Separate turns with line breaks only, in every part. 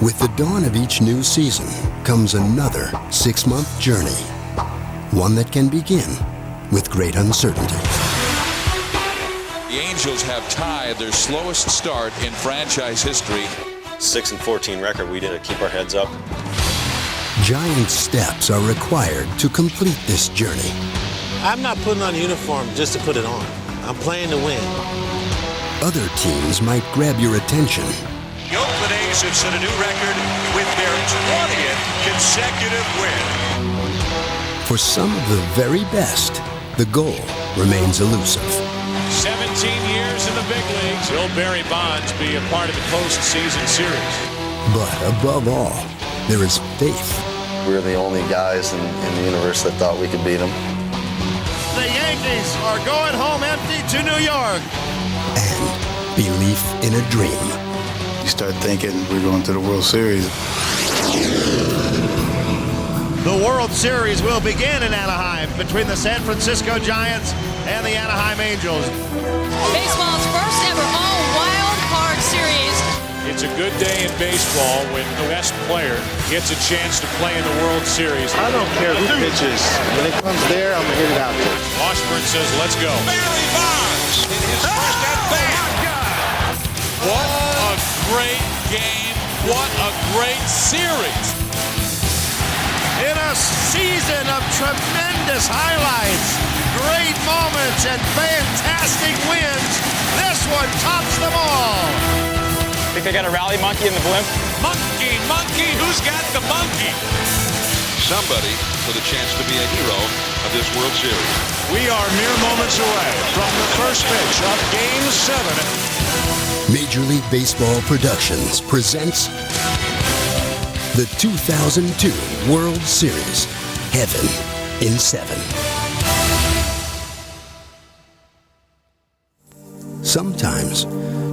With the dawn of each new season comes another 6-month journey, one that can begin with great uncertainty.
The Angels have tied their slowest start in franchise history.
6-14 record, we didn't keep our heads up.
Giant steps are required to complete this journey.
I'm not putting on a uniform just to put it on. I'm playing to win.
Other teams might grab your attention.
The Oakland A's have set a new record with their 20th consecutive win.
For some of the very best, the goal remains elusive.
17 years in the big leagues. Will Barry Bonds be a part of the postseason series?
But above all, there is faith.
We were the only guys in the universe that thought we could beat them.
The Yankees are going home empty to New York.
And belief in a dream.
You start thinking we're going to the World Series.
The World Series will begin in Anaheim between the San Francisco Giants and the Anaheim Angels.
Baseball's first ever all-wild card series.
It's a good day in baseball when the best player gets a chance to play in the World Series.
I don't care who pitches. When it comes there, I'm going to hit it out there.
Washburn says, let's go. Barry Bonds in his first at-bat. What a great game. What a great series.
In a season of tremendous highlights, great moments, and fantastic wins, this one tops them all.
Think they got a rally monkey in the blimp?
Monkey, monkey, who's got the monkey?
Somebody with a chance to be a hero of this World Series.
We are mere moments away from the first pitch of Game 7.
Major League Baseball Productions presents the 2002 World Series, Heaven in 7. Sometimes,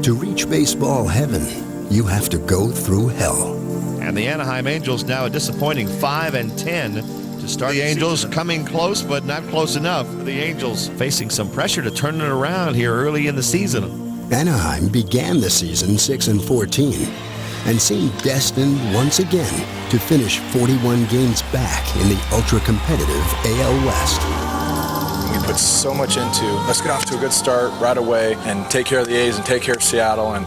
to reach baseball heaven, you have to go through hell.
And the Anaheim Angels now a disappointing 5-10 to start the Angels coming close, but not close enough. The Angels facing some pressure to turn it around here early in the season.
Anaheim began the season 6-14 and seemed destined once again to finish 41 games back in the ultra-competitive AL West.
We put so much into, let's get off to a good start right away and take care of the A's and take care of Seattle. And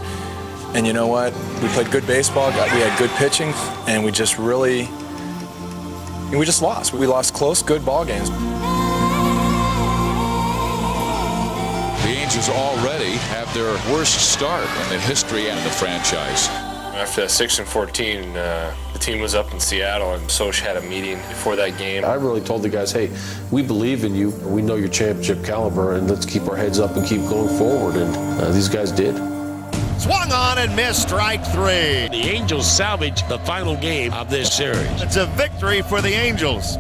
you know what? We played good baseball, we had good pitching, and we just lost. We lost close, good ball games.
The Angels already have their worst start in the history of the franchise.
After that 6-14, the team was up in Seattle, and Soch had a meeting before that game.
I really told the guys, hey, we believe in you. We know your championship caliber, and let's keep our heads up and keep going forward. And these guys did.
Swung on and missed, strike 3.
The Angels salvaged the final game of this series.
It's a victory for the Angels.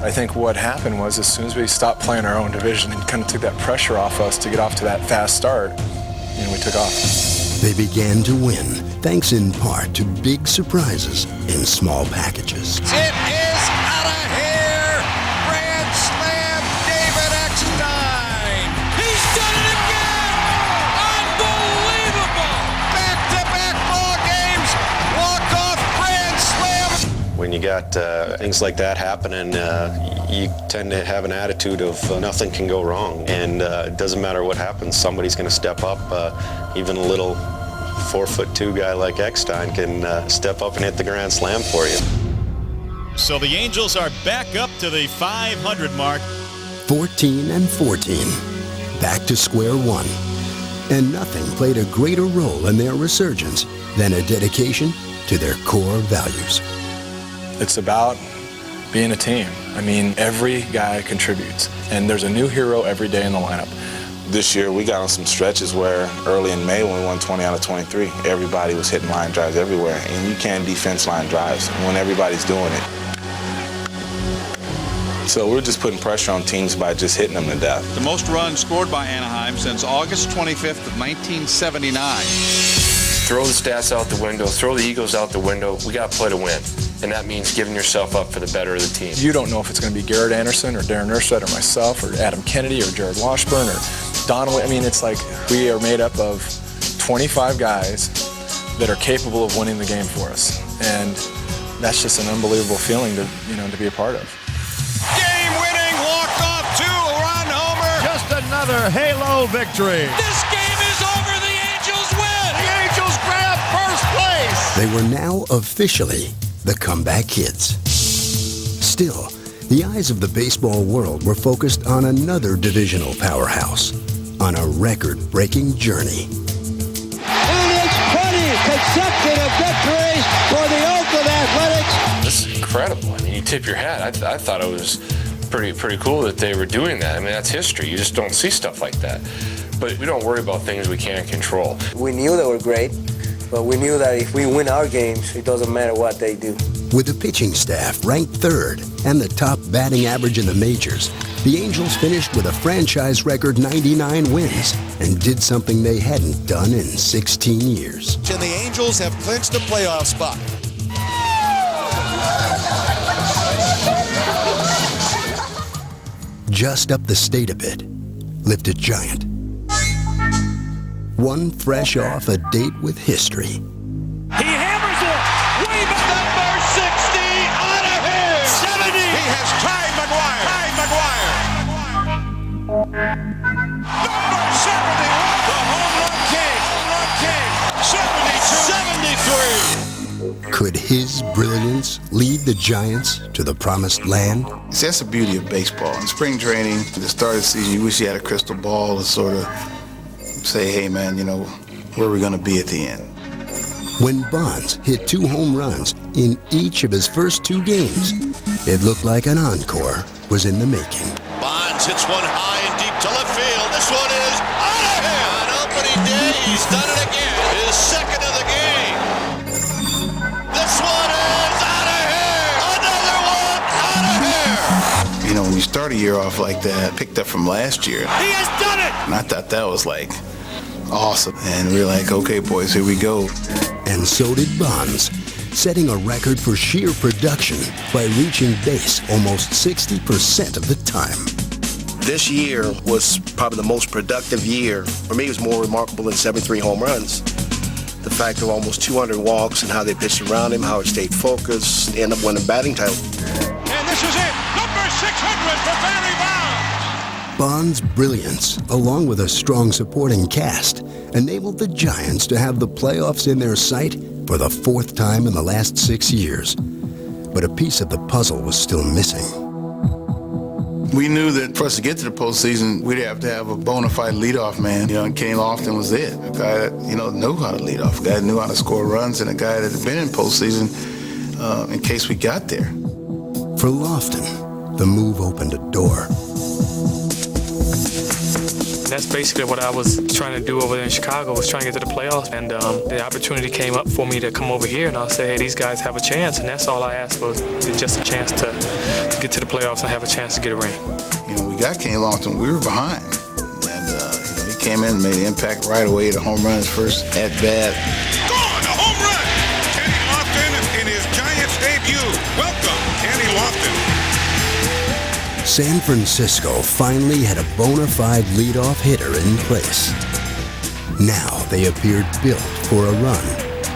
I think what happened was as soon as we stopped playing our own division and kind of took that pressure off us to get off to that fast start, we took off.
They began to win, thanks in part to big surprises in small packages.
It is out of here! Grand slam, David Eckstein!
He's done it again! Unbelievable!
Back-to-back ball games, walk-off grand slam!
When you got things like that happening, you tend to have an attitude of nothing can go wrong. And it doesn't matter what happens, somebody's going to step up. Even a little 4'2" guy like Eckstein can step up and hit the grand slam for you.
So the Angels are back up to the 500 mark.
14-14, back to square one. And nothing played a greater role in their resurgence than a dedication to their core values.
It's about being a team. I mean, every guy contributes, and there's a new hero every day in the lineup.
This year, we got on some stretches where early in May, when we won 20 out of 23, everybody was hitting line drives everywhere, and you can't defense line drives when everybody's doing it. So we're just putting pressure on teams by just hitting them to death.
The most runs scored by Anaheim since August 25th of 1979.
Throw the stats out the window, throw the egos out the window. We got to play to win. And that means giving yourself up for the better of the team.
You don't know if it's going to be Garrett Anderson or Darren Erstad or myself or Adam Kennedy or Jared Washburn or Donald. I mean, it's like we are made up of 25 guys that are capable of winning the game for us. And that's just an unbelievable feeling to be a part of.
Game-winning walk-off two-run homer. Just another Halo victory.
This game is over. The Angels win.
The Angels grab first place.
They were now officially the comeback kids. Still, the eyes of the baseball world were focused on another divisional powerhouse, on a record-breaking journey.
And it's 20 consecutive victories for the Oakland Athletics.
This is incredible. I mean, you tip your hat. I thought it was pretty cool that they were doing that. I mean, that's history. You just don't see stuff like that. But we don't worry about things we can't control.
We knew they were great, but we knew that if we win our games, it doesn't matter what they do.
With the pitching staff ranked third and the top batting average in the majors, the Angels finished with a franchise record 99 wins and did something they hadn't done in 16 years.
And the Angels have clinched a playoff spot.
Just up the state a bit lived a giant. One fresh off a date with history.
He hammers it. Way back. Number 60 out of here. 70.
He has tied McGuire.
Number 70. The home run king. 72. 73.
Could his brilliance lead the Giants to the promised land?
See, that's the beauty of baseball. In spring training, at the start of the season, you wish you had a crystal ball to sort of say, hey, man, where are we going to be at the end?
When Bonds hit 2 home runs in each of his first 2 games, it looked like an encore was in the making.
Bonds hits one high and deep to left field. This one is out of here. On opening day, he's done it again. His second of the game. This one is out of here. Another one out of here.
When you start a year off like that, picked up from last year.
He has done it.
And I thought that was awesome. And we were like, okay, boys, here we go.
And so did Bonds, setting a record for sheer production by reaching base almost 60% of the time.
This year was probably the most productive year. For me, it was more remarkable than 73 home runs. The fact of almost 200 walks and how they pitched around him, how it stayed focused, end up winning batting title.
And this is it. Number 600 for Barry Bonds.
Bonds' brilliance, along with a strong supporting cast, enabled the Giants to have the playoffs in their sight for the 4th time in the last 6 years. But a piece of the puzzle was still missing.
We knew that for us to get to the postseason, we'd have to have a bona fide leadoff man. And Kenny Lofton was it. A guy that, knew how to lead off, a guy that knew how to score runs, and a guy that had been in postseason in case we got there.
For Lofton, the move opened a door.
That's basically what I was trying to do over there in Chicago, was trying to get to the playoffs. And the opportunity came up for me to come over here, and I'll say, hey, these guys have a chance. And that's all I asked for, just a chance to get to the playoffs and have a chance to get a ring.
We got Kenny Lofton. We were behind. And he came in and made an impact right away. The home run, his first at-bat.
Gone, a home run. Kenny Lofton in his Giants debut. Welcome, Kenny Lofton.
San Francisco finally had a bona fide leadoff hitter in place. Now they appeared built for a run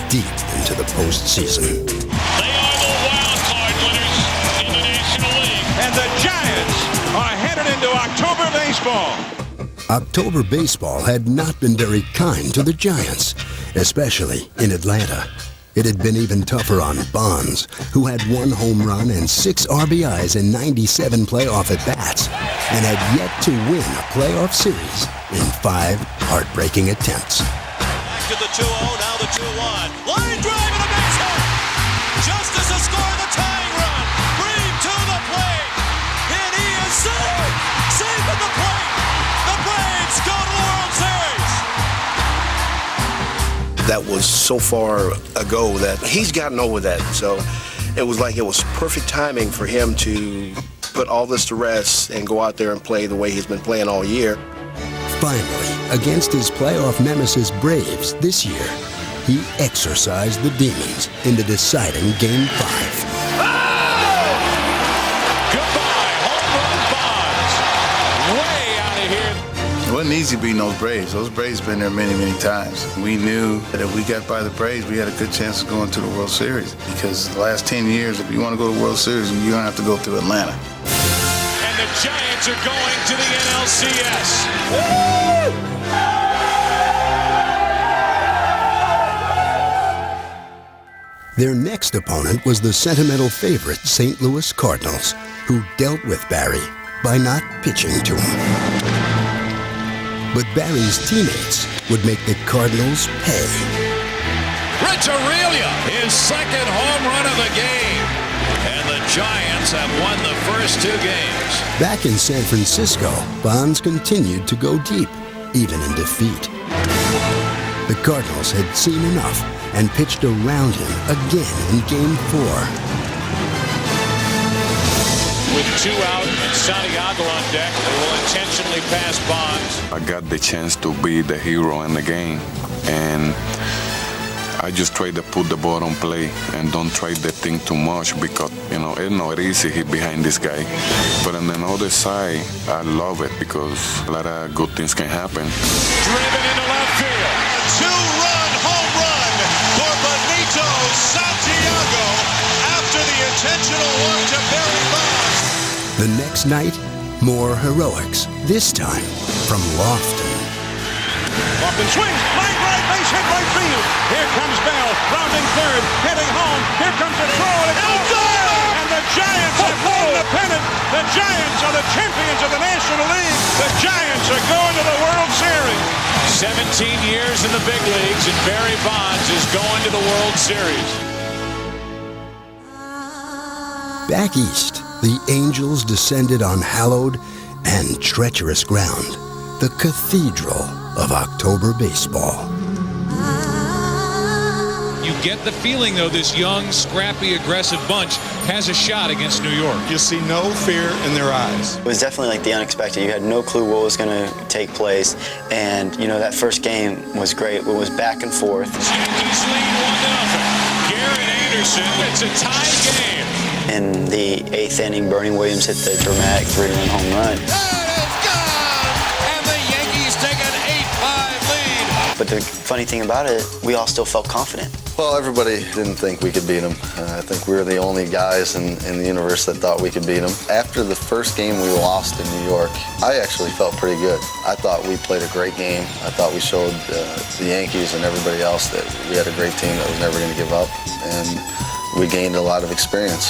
deep into the postseason.
They are the wild card winners in the National League. And the Giants are headed into October baseball.
October baseball had not been very kind to the Giants, especially in Atlanta. It had been even tougher on Bonds, who had 1 home run and 6 RBIs in 97 playoff at-bats, and had yet to win a playoff series in 5 heartbreaking attempts.
Back to the 2-0, now the 2-1. Line drive and a base hit. Justice has scored the tying run. Green to the plate. And he is safe. Safe at the plate. The Braves go to the World Series.
That was so far ago that he's gotten over that. So it was like it was perfect timing for him to put all this to rest and go out there and play the way he's been playing all year.
Finally, against his playoff nemesis Braves this year, he exorcised the demons in the deciding Game 5.
Goodbye, home run Bonds. Way out of here.
It wasn't wasn't easy beating those Braves. Those Braves been there many, many times. We knew that if we got by the Braves, we had a good chance of going to the World Series. Because the last 10 years, if you want to go to the World Series, you're going to have to go through Atlanta.
And the Giants are going to the NLCS.
Their next opponent was the sentimental favorite St. Louis Cardinals, who dealt with Barry by not pitching to him. But Barry's teammates would make the Cardinals pay.
Rich Aurelia, his second home run of the game. And the Giants have won the first 2 games.
Back in San Francisco, Bonds continued to go deep, even in defeat. The Cardinals had seen enough and pitched around him again in Game 4.
With 2 out and Santiago on deck, they will intentionally pass Bonds.
I got the chance to be the hero in the game, and I just try to put the ball on play and don't try to think too much because, it's not easy hit behind this guy. But on the other side, I love it because a lot of good things can happen.
Driven into left field.
A 2-run home run for Benito Santiago after the intentional walk to Barry Bonds.
The next night, more heroics, this time from Lofton.
Lofton swings, line right, base hit right field. Here comes Bell, rounding third, heading home. Here comes a throw, and it's over! And the Giants have won the pennant. The Giants are the champions of the National League. The Giants are going to the World Series.
17 years in the big leagues, and Barry Bonds is going to the World Series.
Back east, the Angels descended on hallowed and treacherous ground, the cathedral of October baseball.
You get the feeling, though, this young, scrappy, aggressive bunch has a shot against New York.
You see no fear in their eyes.
It was definitely like the unexpected. You had no clue what was going to take place. And, that first game was great. It was back and forth.
Yankees lead 1-0. Garrett Anderson, it's a tie game.
In the 8th inning, Bernie Williams hit the dramatic 3-run home run.
And the Yankees take an 8-5 lead.
But the funny thing about it, we all still felt confident.
Well, everybody didn't think we could beat them. I think we were the only guys in the universe that thought we could beat them. After the first game we lost in New York, I actually felt pretty good. I thought we played a great game. I thought we showed the Yankees and everybody else that we had a great team that was never going to give up, and we gained a lot of experience.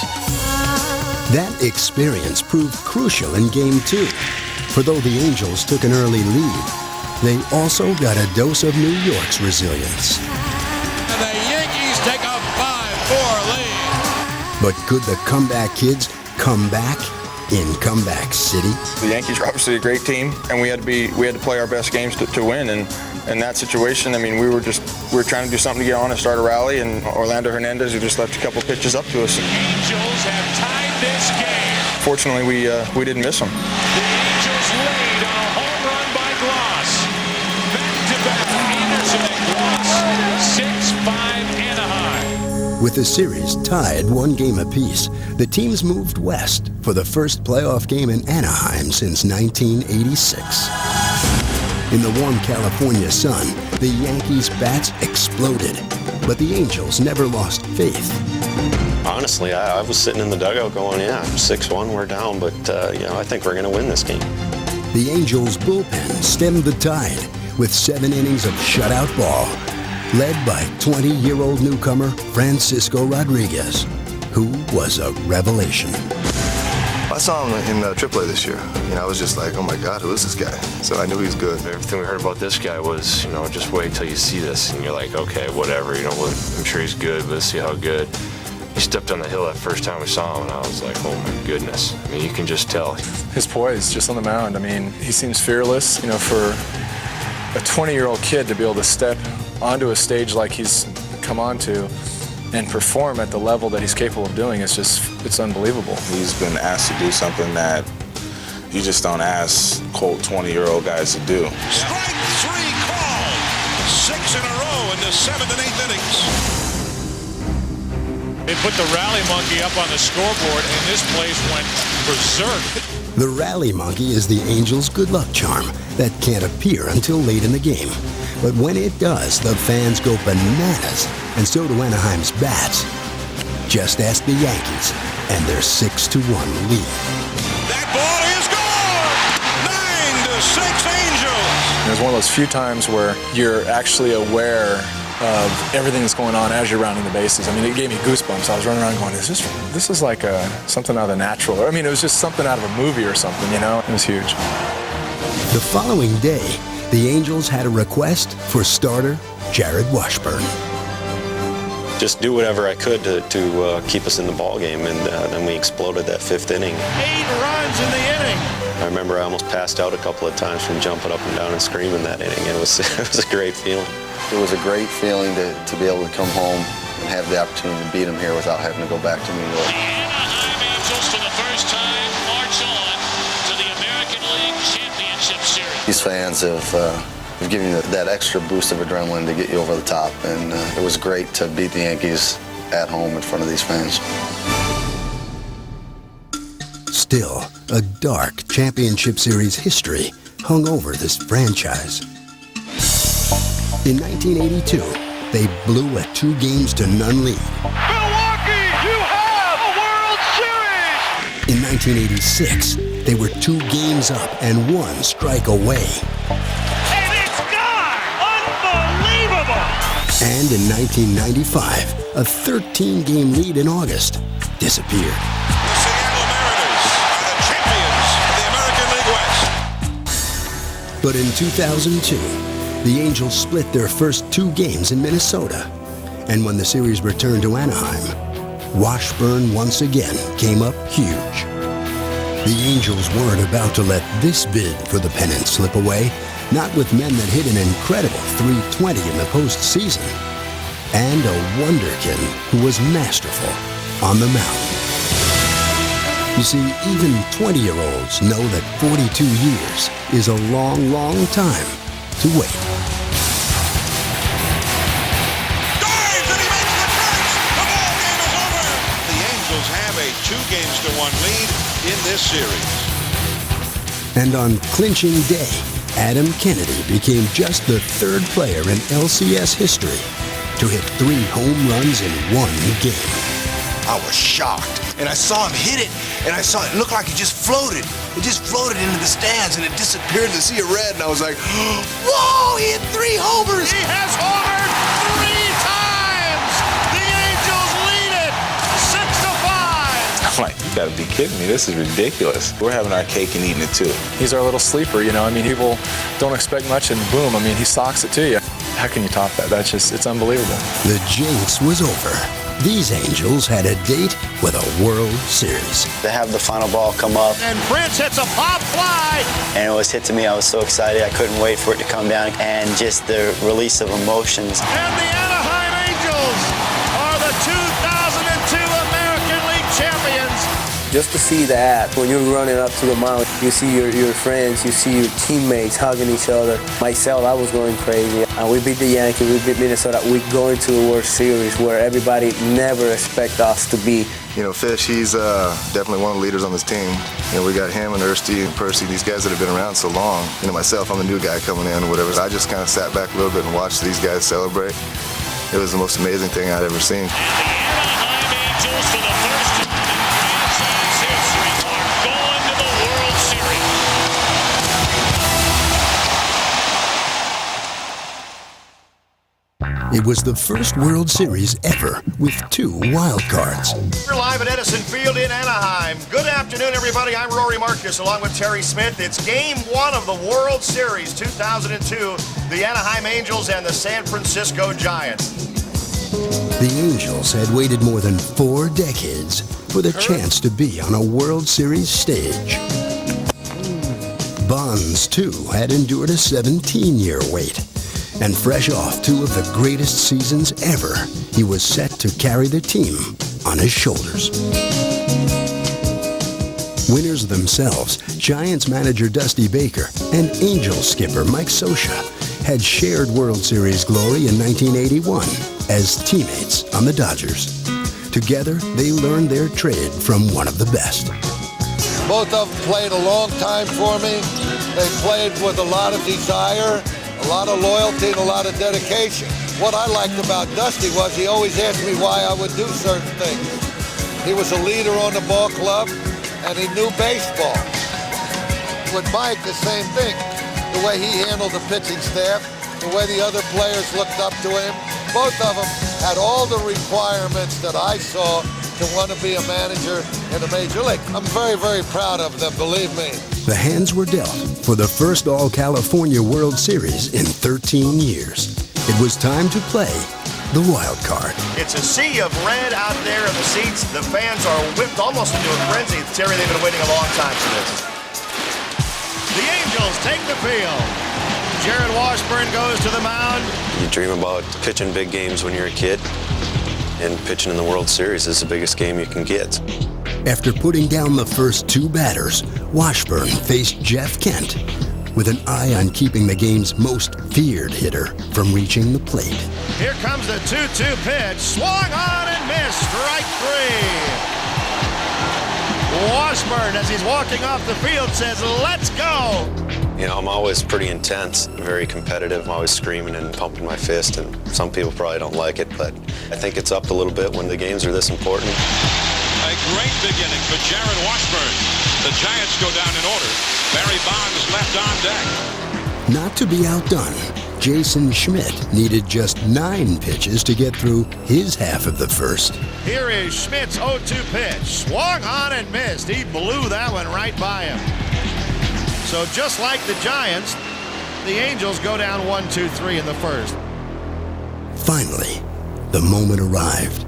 That experience proved crucial in Game 2, for though the Angels took an early lead, they also got a dose of New York's resilience.
And the Yankees take a 5-4 lead.
But could the comeback kids come back in Comeback City?
The Yankees are obviously a great team, and we had to play our best games to win. And in that situation, we were trying to do something to get on and start a rally, and Orlando Hernandez, who just left a couple pitches up to us.
The Angels have tied this game.
Fortunately, we didn't miss them.
The Angels lead on a home run by Gloss. Back-to-back Anderson and Gloss. 6-5 Anaheim.
With the series tied 1 game apiece, the teams moved west for the first playoff game in Anaheim since 1986. In the warm California sun, the Yankees' bats exploded, but the Angels never lost faith.
Honestly, I was sitting in the dugout going, 6-1, we're down, but I think we're going to win this game.
The Angels' bullpen stemmed the tide with 7 innings of shutout ball, led by 20-year-old newcomer Francisco Rodriguez, who was a revelation.
I saw him in AAA this year. I was just like, oh my God, who is this guy? So I knew he was good.
Everything we heard about this guy was, just wait till you see this. And you're like, okay, whatever. I'm sure he's good, but let's see how good. He stepped on the hill that first time we saw him, and I was like, oh my goodness. You can just tell.
His poise just on the mound. He seems fearless. For a 20-year-old kid to be able to step onto a stage like he's come onto and perform at the level that he's capable of doing, it's unbelievable.
He's been asked to do something that you just don't ask, quote, 20-year-old guys to do.
Strike 3 called. 6 in a row in the 7th and 8th innings.
They put the rally monkey up on the scoreboard, and this place went berserk.
The rally monkey is the Angels' good luck charm that can't appear until late in the game. But when it does, the fans go bananas, and so do Anaheim's bats. Just ask the Yankees and their 6-1 lead.
That ball is gone! 9-6 Angels!
It was one of those few times where you're actually aware of everything that's going on as you're rounding the bases. I mean, it gave me goosebumps. I was running around going, this is like something out of the natural. I mean, it was just something out of a movie or something, you know? It was huge.
The following day, the Angels had a request for starter Jared Washburn.
Just do whatever I could to keep us in the ball game, and then we exploded that 5th inning.
8 runs in the inning.
I remember I almost passed out a couple of times from jumping up and down and screaming that inning. It was a great feeling.
It was a great feeling to be able to come home and have the opportunity to beat them here without having to go back to New York.
The Anaheim Angels for the first time march on to the American League Championship Series.
These fans have given you that extra boost of adrenaline to get you over the top, and it was great to beat the Yankees at home in front of these fans.
Still, a dark championship series history hung over this franchise. In 1982, they blew a 2-0 lead.
Milwaukee, you have a World Series!
In 1986, they were 2 games up and 1 strike away.
And it's gone! Unbelievable!
And in 1995, a 13-game lead in August disappeared.
The Seattle Mariners are the champions of the American League West.
But in 2002, the Angels split their first 2 games in Minnesota. And when the series returned to Anaheim, Washburn once again came up huge. The Angels weren't about to let this bid for the pennant slip away, not with men that hit an incredible .320 in the postseason, and a wonderkin who was masterful on the mound. You see, even 20-year-olds know that 42 years is a long, long time to wait.
Dives and he makes the catch! The ball game is over! The Angels have a 2-1 lead in this series.
And on clinching day, Adam Kennedy became just the 3rd player in LCS history to hit 3 home runs in 1 game.
I was shocked, and I saw him hit it, and I saw it looked like it just floated. It just floated into the stands, and it disappeared in the sea of red, and I was like, whoa, he hit 3 homers!
He has homered 3 times! The Angels lead it 6-5!
I'm like, you gotta be kidding me. This is ridiculous. We're having our cake and eating it too.
He's our little sleeper, you know. I mean, people don't expect much, and boom, I mean, he socks it to you. How can you top that? It's unbelievable.
The jinx was over. These Angels had a date with a World Series.
To have the final ball come up,
And Prince hits a pop fly!
and it was hit to me, I was so excited. I couldn't wait for it to come down, and just the release of emotions.
And the Anaheim Angels are the 2002 American League champions!
Just to see that, when you're running up to the mound, you see your friends, you see your teammates hugging each other. Myself, I was going crazy. And we beat the Yankees, we beat Minnesota. We go into the World Series where everybody never expect us to be.
You know, Fish, he's definitely one of the leaders on this team. You know, we got him and Ersty and Percy, these guys that have been around so long. You know, myself, I'm a new guy coming in or whatever. I just kind of sat back a little bit and watched these guys celebrate. It was the most amazing thing I'd ever seen.
And the Anaheim Angels for the first time in franchise history are going to the World Series.
It was the first World Series ever with 2 wild cards.
We're live at Edison Field in Anaheim. Good afternoon, everybody. I'm Rory Marcus along with Terry Smith. It's Game 1 of the World Series 2002, the Anaheim Angels and the San Francisco Giants.
The Angels had waited more than 4 decades for the chance to be on a World Series stage. Bonds, too, had endured a 17-year wait. And fresh off 2 of the greatest seasons ever, he was set to carry the team on his shoulders. Winners themselves, Giants manager Dusty Baker and Angels skipper Mike Scioscia had shared World Series glory in 1981 as teammates on the Dodgers. Together, they learned their trade from one of the best.
Both of them played a long time for me. They played with a lot of desire, a lot of loyalty, and a lot of dedication. What I liked about Dusty was he always asked me why I would do certain things. He was a leader on the ball club, and he knew baseball. With Mike, the same thing. The way he handled the pitching staff, the way the other players looked up to him. Both of them had all the requirements that I saw to want to be a manager in the Major League. I'm very, very proud of them, believe me.
The hands were dealt for the first All-California World Series in 13 years. It was time to play the wild card.
It's a sea of red out there in the seats. The fans are whipped almost into a frenzy. Terry, they've been waiting a long time for this. The Angels take the field. Jared Washburn goes to the mound.
You dream about pitching big games when you're a kid, and pitching in the World Series is the biggest game you can get.
After putting down the first two batters, Washburn faced Jeff Kent with an eye on keeping the game's most feared hitter from reaching the plate.
Here comes the 2-2 pitch. Swung on and missed. Strike three. Washburn, as he's walking off the field, says, "Let's go."
You know, I'm always pretty intense, very competitive. I'm always screaming and pumping my fist, and some people probably don't like it, but I think it's upped a little bit when the games are this important.
A great beginning for Jared Washburn. The Giants go down in order. Barry Bonds left on deck.
Not to be outdone, Jason Schmidt needed just 9 pitches to get through his half of the first.
Here is Schmidt's 0-2 pitch. Swung on and missed. He blew that one right by him. So just like the Giants, the Angels go down 1-2-3 in the first.
Finally, the moment arrived.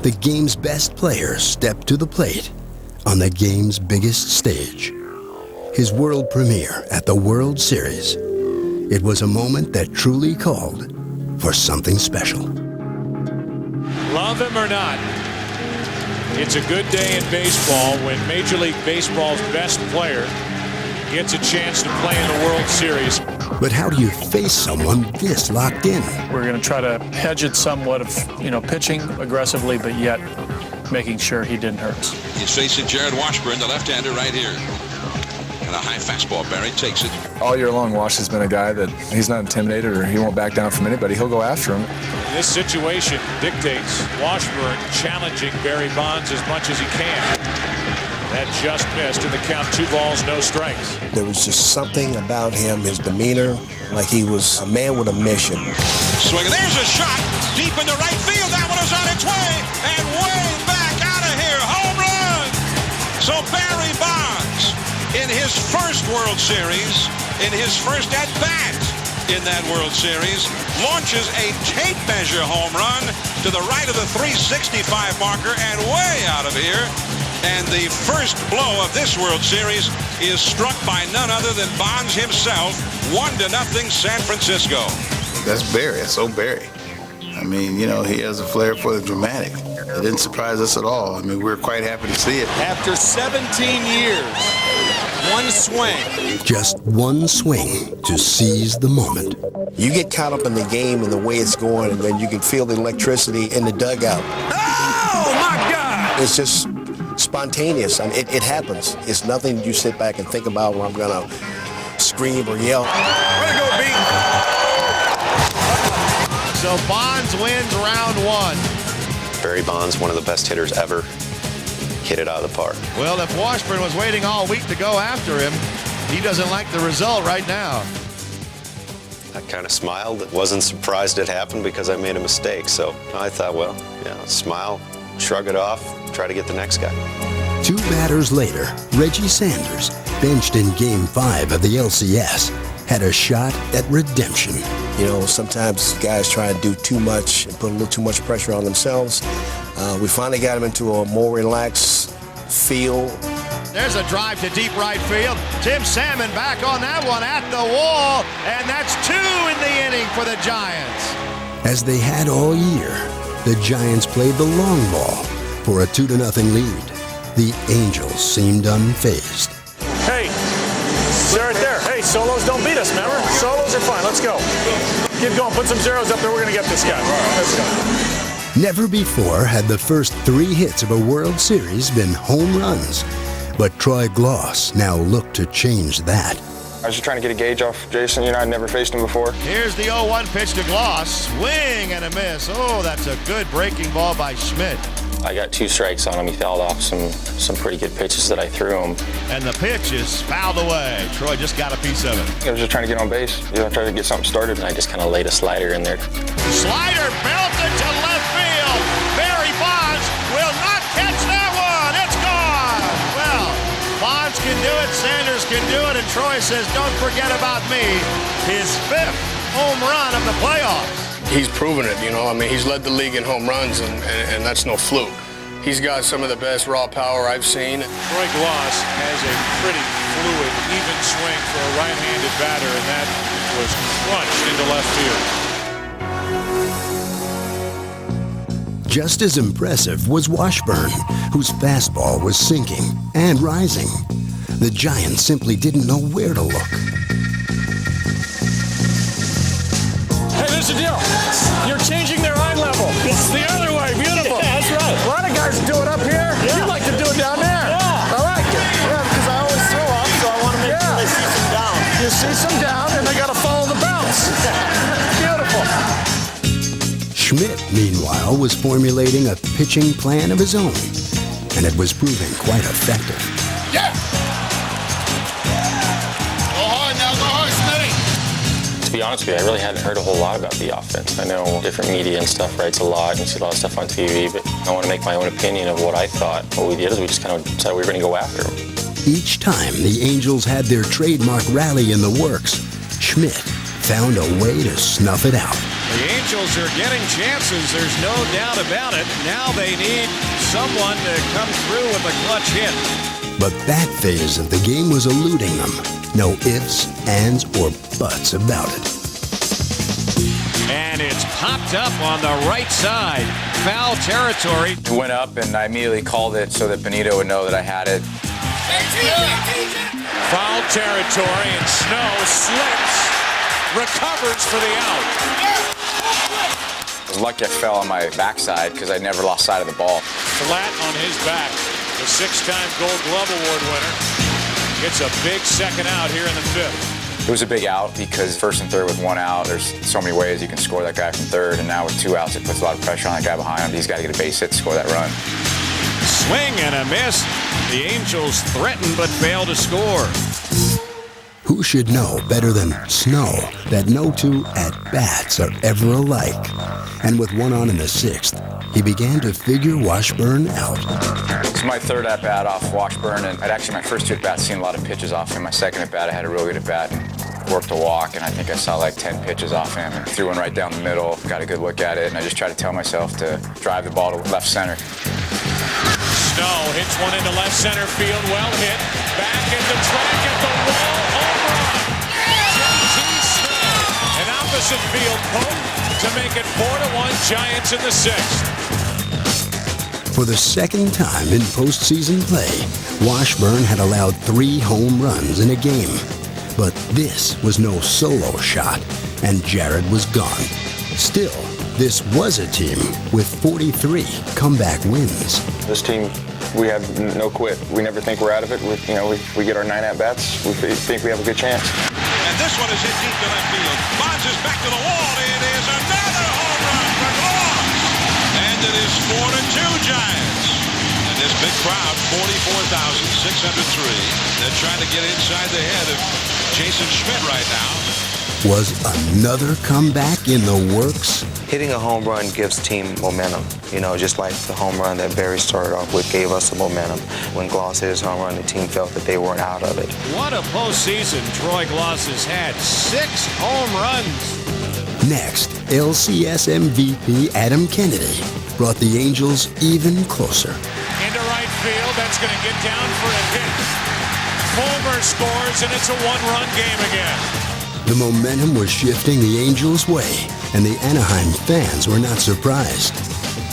The game's best player stepped to the plate on the game's biggest stage. His world premiere at the World Series. It was a moment that truly called for something special.
Love him or not, it's a good day in baseball when Major League Baseball's best player gets a chance to play in the World Series.
But how do you face someone this locked in?
We're going to try to hedge it somewhat of, pitching aggressively, but yet making sure he didn't hurt us.
He's facing Jared Washburn, the left-hander, right here. And a high fastball. Barry takes it.
All year long, Wash has been a guy that he's not intimidated or he won't back down from anybody. He'll go after him.
This situation dictates Washburn challenging Barry Bonds as much as he can. That just missed in the count, 2 balls, no strikes.
There was just something about him, his demeanor, like he was a man with a mission.
Swing, there's a shot deep into right field. That one is on its way and way back out of here. Home run. So Barry Bonds, in his first World Series, in his first at-bat in that World Series, launches a tape measure home run to the right of the 365 marker and way out of here. And the first blow of this World Series is struck by none other than Bonds himself. 1-0 San Francisco.
That's Barry. That's so Barry. I mean, he has a flair for the dramatic. It didn't surprise us at all. I mean, we were quite happy to see it.
After 17 years, one swing.
Just one swing to seize the moment.
You get caught up in the game and the way it's going, and then you can feel the electricity in the dugout.
Oh, my God!
It's just spontaneous. I mean, it happens. It's nothing you sit back and think about when I'm going to scream or yell.
Way to go, B!
So Bonds wins round 1.
Barry Bonds, one of the best hitters ever, hit it out of the park.
Well, if Washburn was waiting all week to go after him, he doesn't like the result right now.
I kind of smiled. Wasn't surprised it happened because I made a mistake. So I thought, well, smile, shrug it off, try to get the next guy.
2 batters later, Reggie Sanders, benched in Game 5 of the LCS, had a shot at redemption.
Sometimes guys try to do too much and put a little too much pressure on themselves. We finally got him into a more relaxed feel.
There's a drive to deep right field. Tim Salmon back on that one at the wall, and that's 2 in the inning for the Giants.
As they had all year, the Giants played the long ball for a 2-0 lead. The Angels seemed unfazed.
Hey, they're right there. Hey, solos don't beat us, remember? Solos are fine. Let's go. Keep going. Put some zeros up there. We're going to get this guy. Let's go.
Never before had the first 3 hits of a World Series been home runs. But Troy Gloss now looked to change that.
I was just trying to get a gauge off Jason. I'd never faced him before.
Here's the 0-1 pitch to Gloss. Swing and a miss. Oh, that's a good breaking ball by Schmidt.
I got 2 strikes on him. He fouled off some pretty good pitches that I threw him.
And the pitch is fouled away. Troy just got a piece of it.
I was just trying to get on base. Trying to get something started.
And I just kind of laid a slider in there.
Slider belted to left field. Barry Bonds will not catch that one. It's gone. Well, Bonds can do it. Sanders can do it. And Troy says, don't forget about me. His 5th home run of the playoffs.
He's proven it, he's led the league in home runs, and that's no fluke. He's got some of the best raw power I've seen.
Troy Gloss has a pretty fluid, even swing for a right-handed batter, and that was crunched into left field.
Just as impressive was Washburn, whose fastball was sinking and rising. The Giants simply didn't know where to look.
Hey, there's the deal. You're changing their eye level. It's the other way. Beautiful. Yeah, that's right. A lot of guys do it up here. Yeah. You like to do it down there. Yeah. I like it. Yeah, because I always throw up, so I want to make sure they see some down. You see some down, and they got to follow the bounce. Beautiful.
Schmidt, meanwhile, was formulating a pitching plan of his own, and it was proving quite effective.
Yeah. Go hard now. Go hard, Smitty.
To be honest with you, I really hadn't heard a whole lot about the offense. I know different media and stuff writes a lot and see a lot of stuff on TV, but I want to make my own opinion of what I thought. What we did is we just kind of decided we were going to go after them.
Each time the Angels had their trademark rally in the works, Schmidt found a way to snuff it out.
The Angels are getting chances, there's no doubt about it. Now they need someone to come through with a clutch hit.
But that phase of the game was eluding them. No ifs, ands, or buts about it.
And it's popped up on the right side. Foul territory.
It went up, and I immediately called it so that Benito would know that I had it.
Foul territory, and Snow slips. Recovers for the out.
I was lucky I fell on my backside because I never lost sight of the ball.
Flat on his back. The 6-time Gold Glove Award winner gets a big second out here in the 5th.
It was a big out because first and third with 1 out, there's so many ways you can score that guy from third, and now with 2 outs, it puts a lot of pressure on that guy behind him. He's got to get a base hit to score that run.
Swing and a miss. The Angels threaten but fail to score.
Who should know better than Snow that no 2 at-bats are ever alike? And with 1 on in the 6th, he began to figure Washburn out.
It's my 3rd at-bat off Washburn, and actually my first 2 at-bats seen a lot of pitches off him. My 2nd at-bat, I had a real good at-bat and worked a walk, and I think I saw like 10 pitches off him and threw one right down the middle, got a good look at it, and I just tried to tell myself to drive the ball to left center.
Snow hits one into left center field, well hit, back in the track at the wall, home run! J.T. Snow, an opposite field poke to make it 4-1 Giants in the 6th.
For the 2nd time in postseason play, Washburn had allowed 3 home runs in a game. But this was no solo shot, and Jared was gone. Still, this was a team with 43 comeback wins.
This team, we have no quit. We never think we're out of it. We get our 9 at-bats. We think we have a good chance.
And this one is hit deep to left field. Bonds is back to the wall. It is another home run for Gloss. And it is 4-2 Giants. And this big crowd, 44,603. They're trying to get inside the head of Jason Schmidt right now.
Was another comeback in the works?
Hitting a home run gives team momentum. Just like the home run that Barry started off with gave us the momentum. When Gloss hit his home run, the team felt that they weren't out of it.
What a postseason Troy Gloss has had. 6 home runs.
Next, LCS MVP Adam Kennedy brought the Angels even closer.
Into right field, that's going to get down for a hit. Fulmer scores, and it's a 1-run game again.
The momentum was shifting the Angels' way, and the Anaheim fans were not surprised.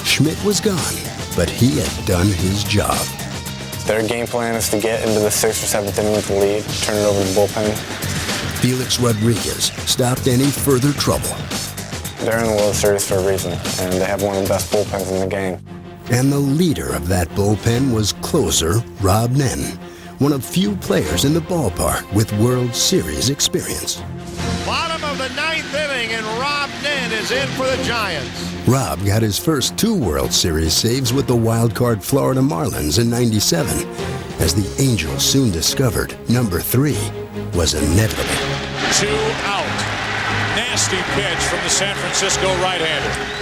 Schmidt was gone, but he had done his job.
Their game plan is to get into the 6th or 7th inning with the lead, turn it over to the bullpen.
Felix Rodriguez stopped any further trouble.
They're in the World Series for a reason, and they have one of the best bullpens in the game.
And the leader of that bullpen was closer Rob Nen, one of few players in the ballpark with World Series experience.
Bottom of the ninth inning, and Rob Nen is in for the Giants.
Rob got his first 2 World Series saves with the wild-card Florida Marlins in '97, as the Angels soon discovered number 3 was inevitable.
2 out. Nasty pitch from the San Francisco right-hander.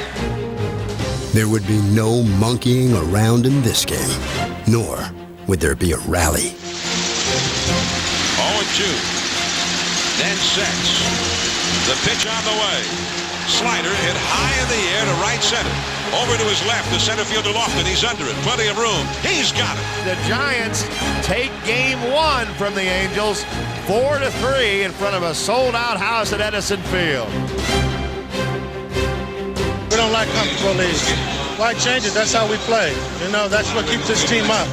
There would be no monkeying around in this game, nor would there be a rally.
0-2. Then sets. The pitch on the way. Slider hit high in the air to right center. Over to his left, the center fielder Lofton. He's under it. Plenty of room. He's got it.
The Giants take game 1 from the Angels, 4-3 in front of a sold-out house at Edison Field.
We don't like comfortable leads. Why change it? That's how we play. You know, that's what keeps this team up.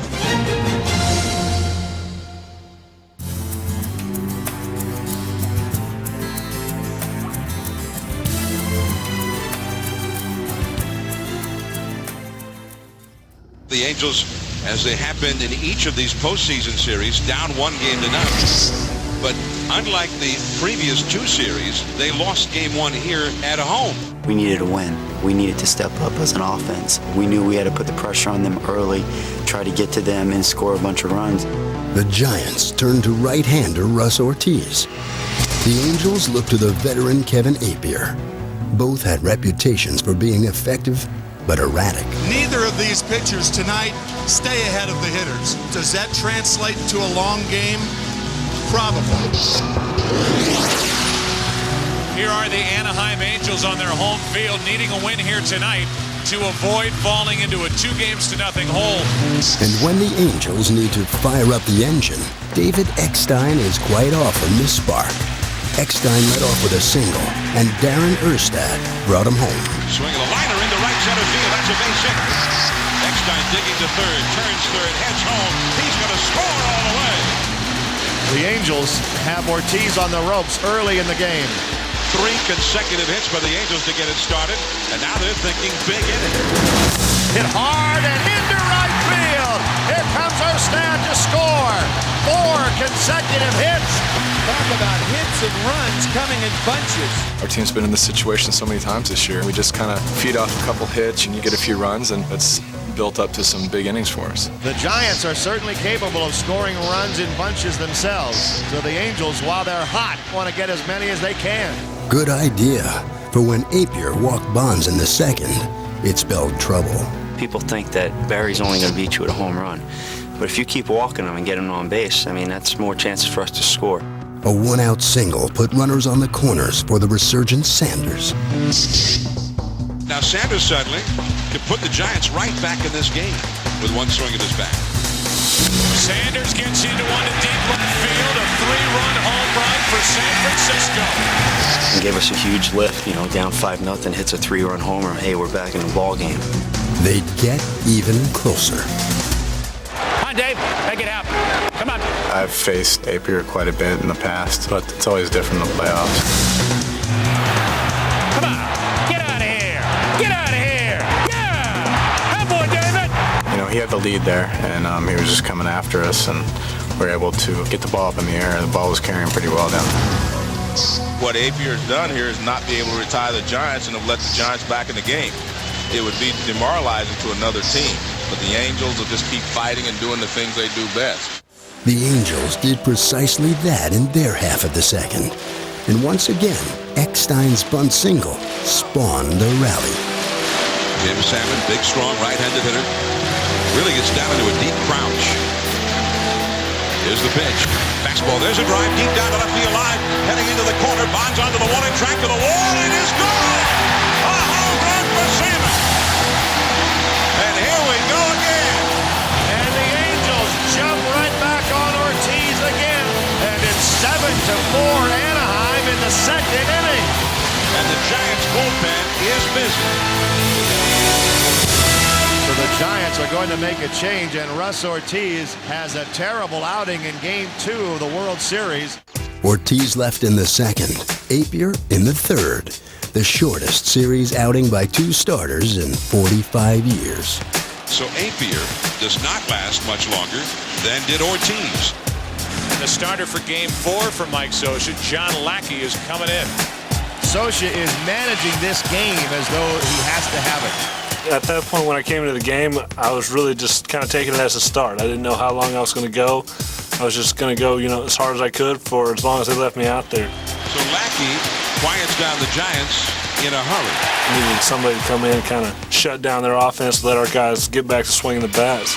The Angels, as they have been in each of these postseason series, down 1-0. But unlike the previous 2 series, they lost game 1 here at home.
We needed to win. We needed to step up as an offense. We knew we had to put the pressure on them early, try to get to them and score a bunch of runs.
The Giants turned to right-hander Russ Ortiz. The Angels looked to the veteran Kevin Appier. Both had reputations for being effective but erratic.
Neither of these pitchers tonight stay ahead of the hitters. Does that translate to a long game? Probably.
Here are the Anaheim Angels on their home field, needing a win here tonight to avoid falling into a 2-0 hole.
And when the Angels need to fire up the engine, David Eckstein is quite often the spark. Eckstein led off with a single, and Darren Erstad brought him home.
Swing of the liner into right center field. That's a base hit. Eckstein digging to third, turns third, heads home. He's going to score all the way.
The Angels have Ortiz on the ropes early in the game.
3 consecutive hits by the Angels to get it started, and now they're thinking big inning.
Hit hard and into right field. Here comes Erstad to score. 4 consecutive hits.
Talk about hits and runs coming in bunches.
Our team's been in this situation so many times this year. We just kind of feed off a couple hits and you get a few runs, and it's built up to some big innings for us.
The Giants are certainly capable of scoring runs in bunches themselves. So the Angels, while they're hot, want to get as many as they can.
Good idea, for when Appier walked Bonds in the second, it spelled trouble.
People think that Barry's only going to beat you at a home run. But if you keep walking them and get them on base, I mean, that's more chances for us to score.
A 1-out single put runners on the corners for the resurgent Sanders.
Now Sanders suddenly can put the Giants right back in this game with one swing at his bat.
Sanders gets into one to deep left field. A 3-run home run for San Francisco.
And gave us a huge lift, you know, down 5-0, hits a 3-run homer. Hey, we're back in the ball game.
They'd get even closer.
Come on, Dave. Make it happen. Come on.
I've faced Appier quite a bit in the past, but it's always different in the playoffs.
Come on. Get out of here. Get out of here. Yeah. Good boy, David.
You know, he had the lead there, and he was just coming after us, and we were able to get the ball up in the air, and the ball was carrying pretty well down.
What Appier's done here is not be able to retire the Giants and have let the Giants back in the game. It would be demoralizing to another team, but the Angels will just keep fighting and doing the things they do best.
The Angels did precisely that in their half of the second. And once again, Eckstein's bunt single spawned a rally.
Jim Salmon, big, strong, right-handed hitter. Really gets down into a deep crouch. Here's the pitch. Fastball, there's a drive deep down to left field line. Heading into the corner, Bonds onto the warning track to the wall. It is gone! A home run for Salmon! And here we go again.
And the Angels jump right back on Ortiz again. And it's 7-4 Anaheim in the second inning.
And the Giants bullpen is busy.
So the Giants are going to make a change, and Russ Ortiz has a terrible outing in Game 2 of the World Series.
Ortiz left in the second, Appier in the third. The shortest series outing by 2 starters in 45 years.
So Apier does not last much longer than did Ortiz.
And the starter for Game 4 for Mike Scioscia, John Lackey, is coming in.
Scioscia is managing this game as though he has to have it.
At that point when I came into the game, I was really just kind of taking it as a start. I didn't know how long I was going to go. I was just going to go, as hard as I could for as long as they left me out there.
So Lackey quiets down the Giants in a hurry.
Needing somebody to come in and kind of shut down their offense, let our guys get back to swinging the bats.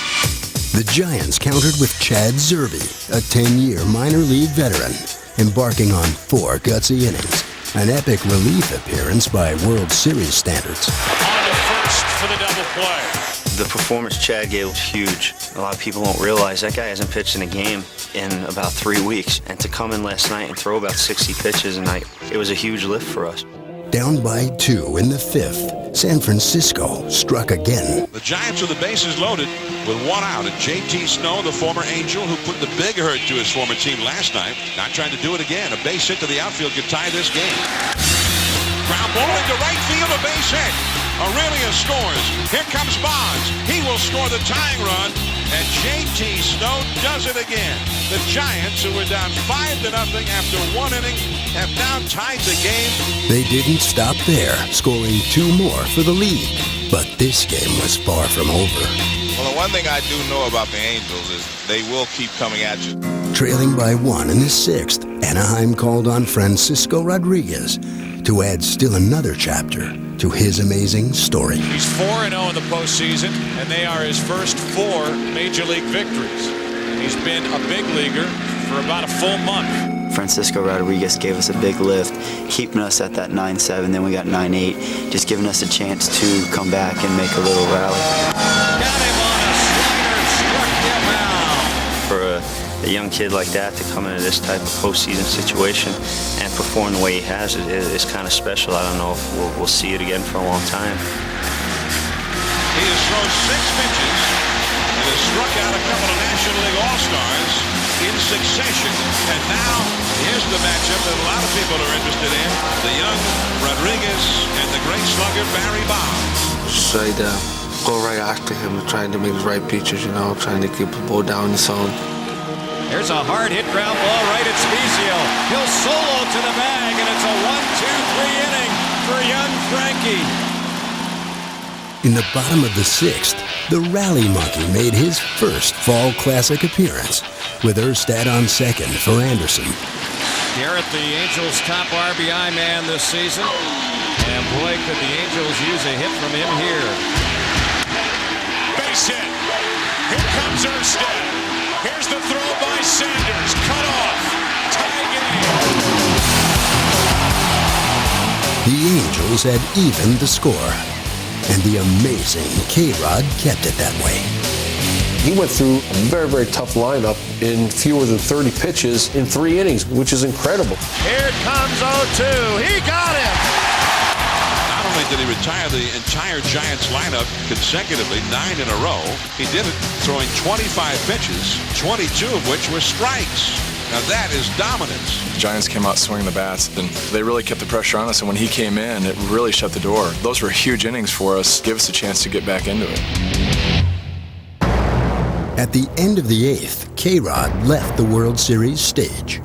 The Giants countered with Chad Zerbe, a 10-year minor league veteran, embarking on 4 gutsy innings. An epic relief appearance by World Series standards.
On to first for the double play.
The performance Chad gave was huge. A lot of people won't realize that guy hasn't pitched in a game in about 3 weeks. And to come in last night and throw about 60 pitches a night, it was a huge lift for us.
Down by 2 in the 5th, San Francisco struck again.
The Giants with the bases loaded with 1 out. And J.T. Snow, the former Angel, who put the big hurt to his former team last night, not trying to do it again. A base hit to the outfield could tie this game. Ground ball into right field, a base hit. Aurelia scores. Here comes Bonds. He will score the tying run. And J.T. Snow does it again. The Giants, who were down 5-0 after 1 inning, have now tied the game.
They didn't stop there, scoring 2 more for the lead. But this game was far from over.
Well, the one thing I do know about the Angels is they will keep coming at you.
Trailing by 1 in the 6th, Anaheim called on Francisco Rodriguez to add still another chapter to his amazing story.
He's 4-0 in the postseason, and they are his first 4 major league victories. And he's been a big leaguer for about a full month.
Francisco Rodriguez gave us a big lift, keeping us at that 9-7, then we got 9-8, just giving us a chance to come back and make a little rally.
Got him on a slider, struck him out.
For a young kid like that to come into this type of postseason situation and perform the way he has is kind of special. I don't know if we'll see it again for a long time.
He has thrown 6 pitches and has struck out a couple of National League All-Stars in succession. And now here's the matchup that a lot of people are interested in. The young Rodriguez and the great slugger Barry Bonds.
Try to go right after him, trying to make the right pitches, trying to keep the ball down in the zone.
There's a hard hit ground ball right at Spezio. He'll solo to the bag, and it's a 1-2-3 inning for young Frankie.
In the bottom of the 6th, the Rally Monkey made his first Fall Classic appearance, with Erstad on second for Anderson.
Garrett, the Angels' top RBI man this season. And boy, could the Angels use a hit from him here.
Base hit. Here comes Erstad. Here's the throw by Sanders. Cut off. Tie game.
The Angels had evened the score, and the amazing K-Rod kept it that way.
He went through a very, very tough lineup in fewer than 30 pitches in 3 innings, which is incredible.
Here comes 0-2. He got him.
Not only did he retire the entire Giants lineup consecutively 9 in a row, he did it throwing 25 pitches, 22 of which were strikes. Now that is dominance.
The Giants came out swinging the bats, and they really kept the pressure on us, and when he came in, it really shut the door. Those were huge innings for us, gave us a chance to get back into it.
At the end of the 8th, K-Rod left the World Series stage.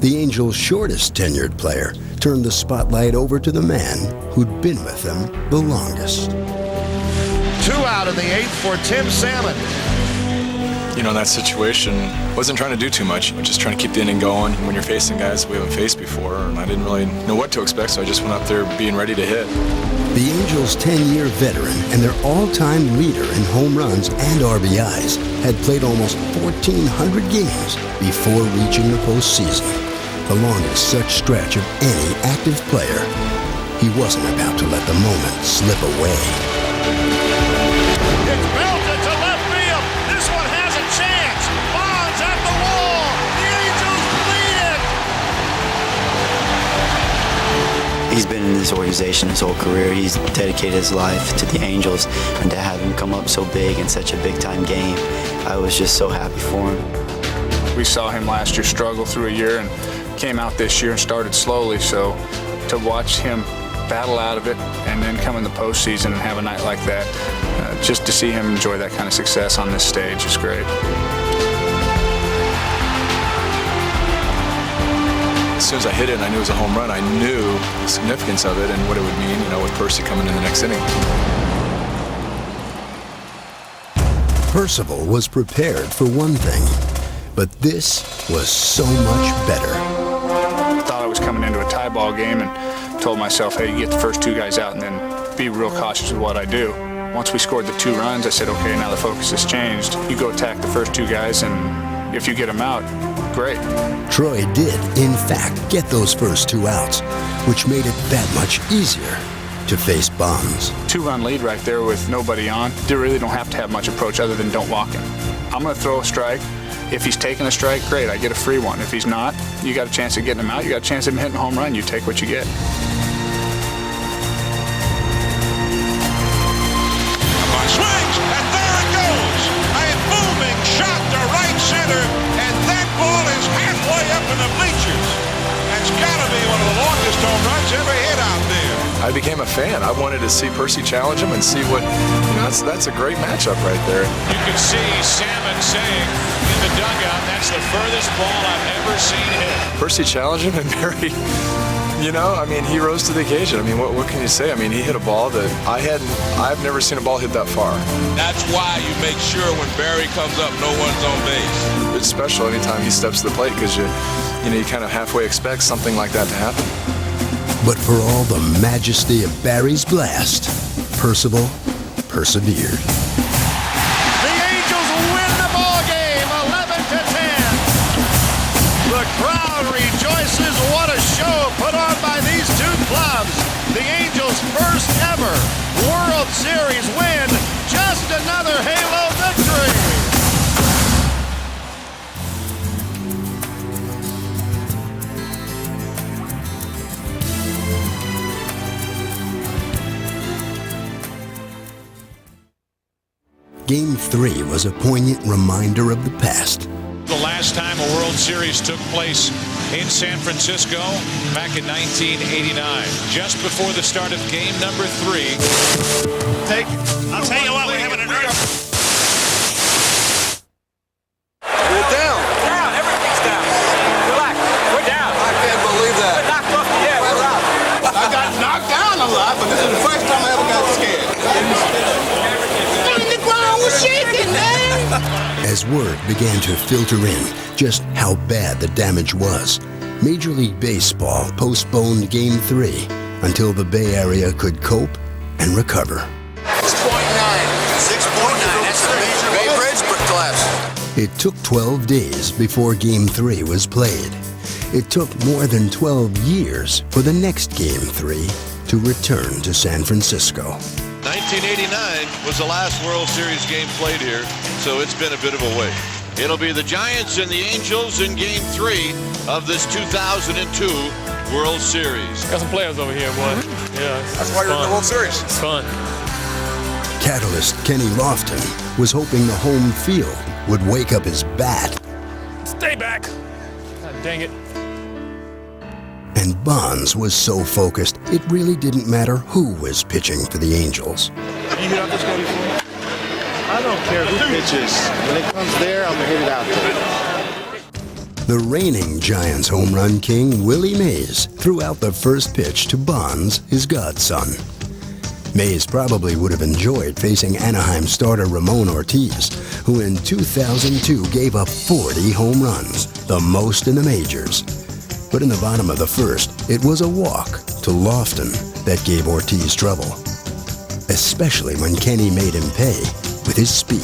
The Angels' shortest tenured player turned the spotlight over to the man who'd been with them the longest.
2 out in the 8th for Tim Salmon.
In that situation, wasn't trying to do too much, just trying to keep the inning going when you're facing guys we haven't faced before, and I didn't really know what to expect, so I just went out there being ready to hit.
The Angels' 10-year veteran and their all-time leader in home runs and RBIs had played almost 1,400 games before reaching the postseason, the longest such stretch of any active player. He wasn't about to let the moment slip away.
It's belted to left field. This one has a chance. Bonds at the wall. The Angels bleed it.
He's been in this organization his whole career. He's dedicated his life to the Angels, and to have him come up so big in such a big-time game, I was just so happy for him.
We saw him last year struggle through a year and came out this year and started slowly, so to watch him
battle out of it, and then come in the postseason and have a night like that. Just to see him enjoy that kind of success on this stage is great.
As soon as I hit it and I knew it was a home run, I knew the significance of it and what it would mean, with Percy coming in the next inning.
Percival was prepared for one thing, but this was so much better.
I thought I was coming into a tie ball game and told myself, hey, you get the first two guys out and then be real cautious with what I do. Once we scored the 2 runs, I said, okay, now the focus has changed. You go attack the first 2 guys, and if you get them out, great.
Troy did, in fact, get those first 2 outs, which made it that much easier to face Bonds.
2-run lead right there with nobody on. You really don't have to have much approach other than don't walk him. I'm going to throw a strike. If he's taking a strike, great, I get a free one. If he's not, you got a chance of getting him out. You got a chance of him hitting a home run. You take what you get.
Swings, and there it goes. A booming shot to right center, and that ball is halfway up in the bleachers. That's got to be one of the longest home runs ever hit out there.
I became a fan. I wanted to see Percy challenge him and see what, that's a great matchup right there.
You can see Salmon saying in the dugout, that's the furthest ball I've ever seen hit.
Percy challenged him, and Barry, he rose to the occasion. What can you say? He hit a ball that I've never seen a ball hit that far.
That's why you make sure when Barry comes up, no one's on base.
It's special anytime he steps to the plate because you kind of halfway expect something like that to happen.
But for all the majesty of Barry's blast, Percival persevered.
The Angels win the ball game, 11-10. The crowd rejoices. What a show put on by these 2 clubs. The Angels' first ever World Series win. Just another Halo victory.
Game 3 was a poignant reminder of the past.
The last time a World Series took place in San Francisco back in 1989, just before the start of game number 3.
I'll tell you what, we're having an earth.
We're down. Down. Everything's down. Relax. We're down. I can't believe that. We're knocked off. Yeah, we're out.
I got knocked down a lot, but this is the first time I ever got scared.
The ground was shaking, man.
As word began to filter in just how bad the damage was, Major League Baseball postponed Game 3 until the Bay Area could cope and recover.
6.9. 6.9. That's the Major Bay Bridge collapse.
It took 12 days before Game 3 was played. It took more than 12 years for the next Game 3 to return to San Francisco.
1989 was the last World Series game played here, so it's been a bit of a wait. It'll be the Giants and the Angels in Game 3 of this 2002 World Series.
Got some players over here, boy. Yeah,
that's why you're in the World Series.
It's fun.
Catalyst Kenny Lofton was hoping the home field would wake up his bat.
Stay back. God dang it.
And Bonds was so focused, it really didn't matter who was pitching for the Angels.
You hit out this guy before? I don't care who pitches. When it comes there, I'm going to hit it out there.
The reigning Giants home run king, Willie Mays, threw out the first pitch to Bonds, his godson. Mays probably would have enjoyed facing Anaheim starter Ramon Ortiz, who in 2002 gave up 40 home runs, the most in the majors. But in the bottom of the first, it was a walk to Lofton that gave Ortiz trouble, especially when Kenny made him pay with his speed.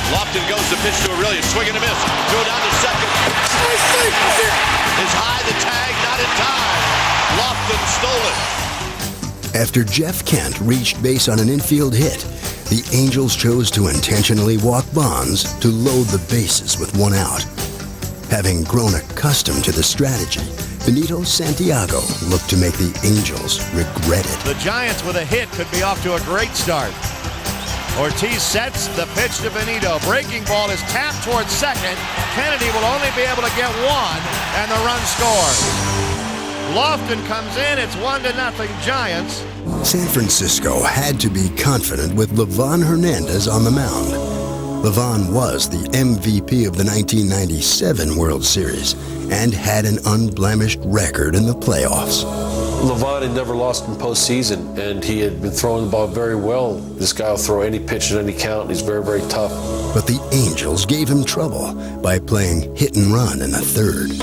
Lofton goes to pitch to Aurelius, swing and a miss, throw down to second. Is high, the tag, not in time. Lofton stole it.
After Jeff Kent reached base on an infield hit, the Angels chose to intentionally walk Bonds to load the bases with 1 out. Having grown accustomed to the strategy, Benito Santiago looked to make the Angels regret it.
The Giants with a hit could be off to a great start. Ortiz sets the pitch to Benito. Breaking ball is tapped towards second. Kennedy will only be able to get 1, and the run scores. Lofton comes in. It's 1-0 Giants.
San Francisco had to be confident with Livan Hernandez on the mound. Livan was the MVP of the 1997 World Series and had an unblemished record in the playoffs.
Livan had never lost in postseason, and he had been throwing the ball very well. This guy will throw any pitch at any count, and he's very, very tough.
But the Angels gave him trouble by playing hit and run in the third.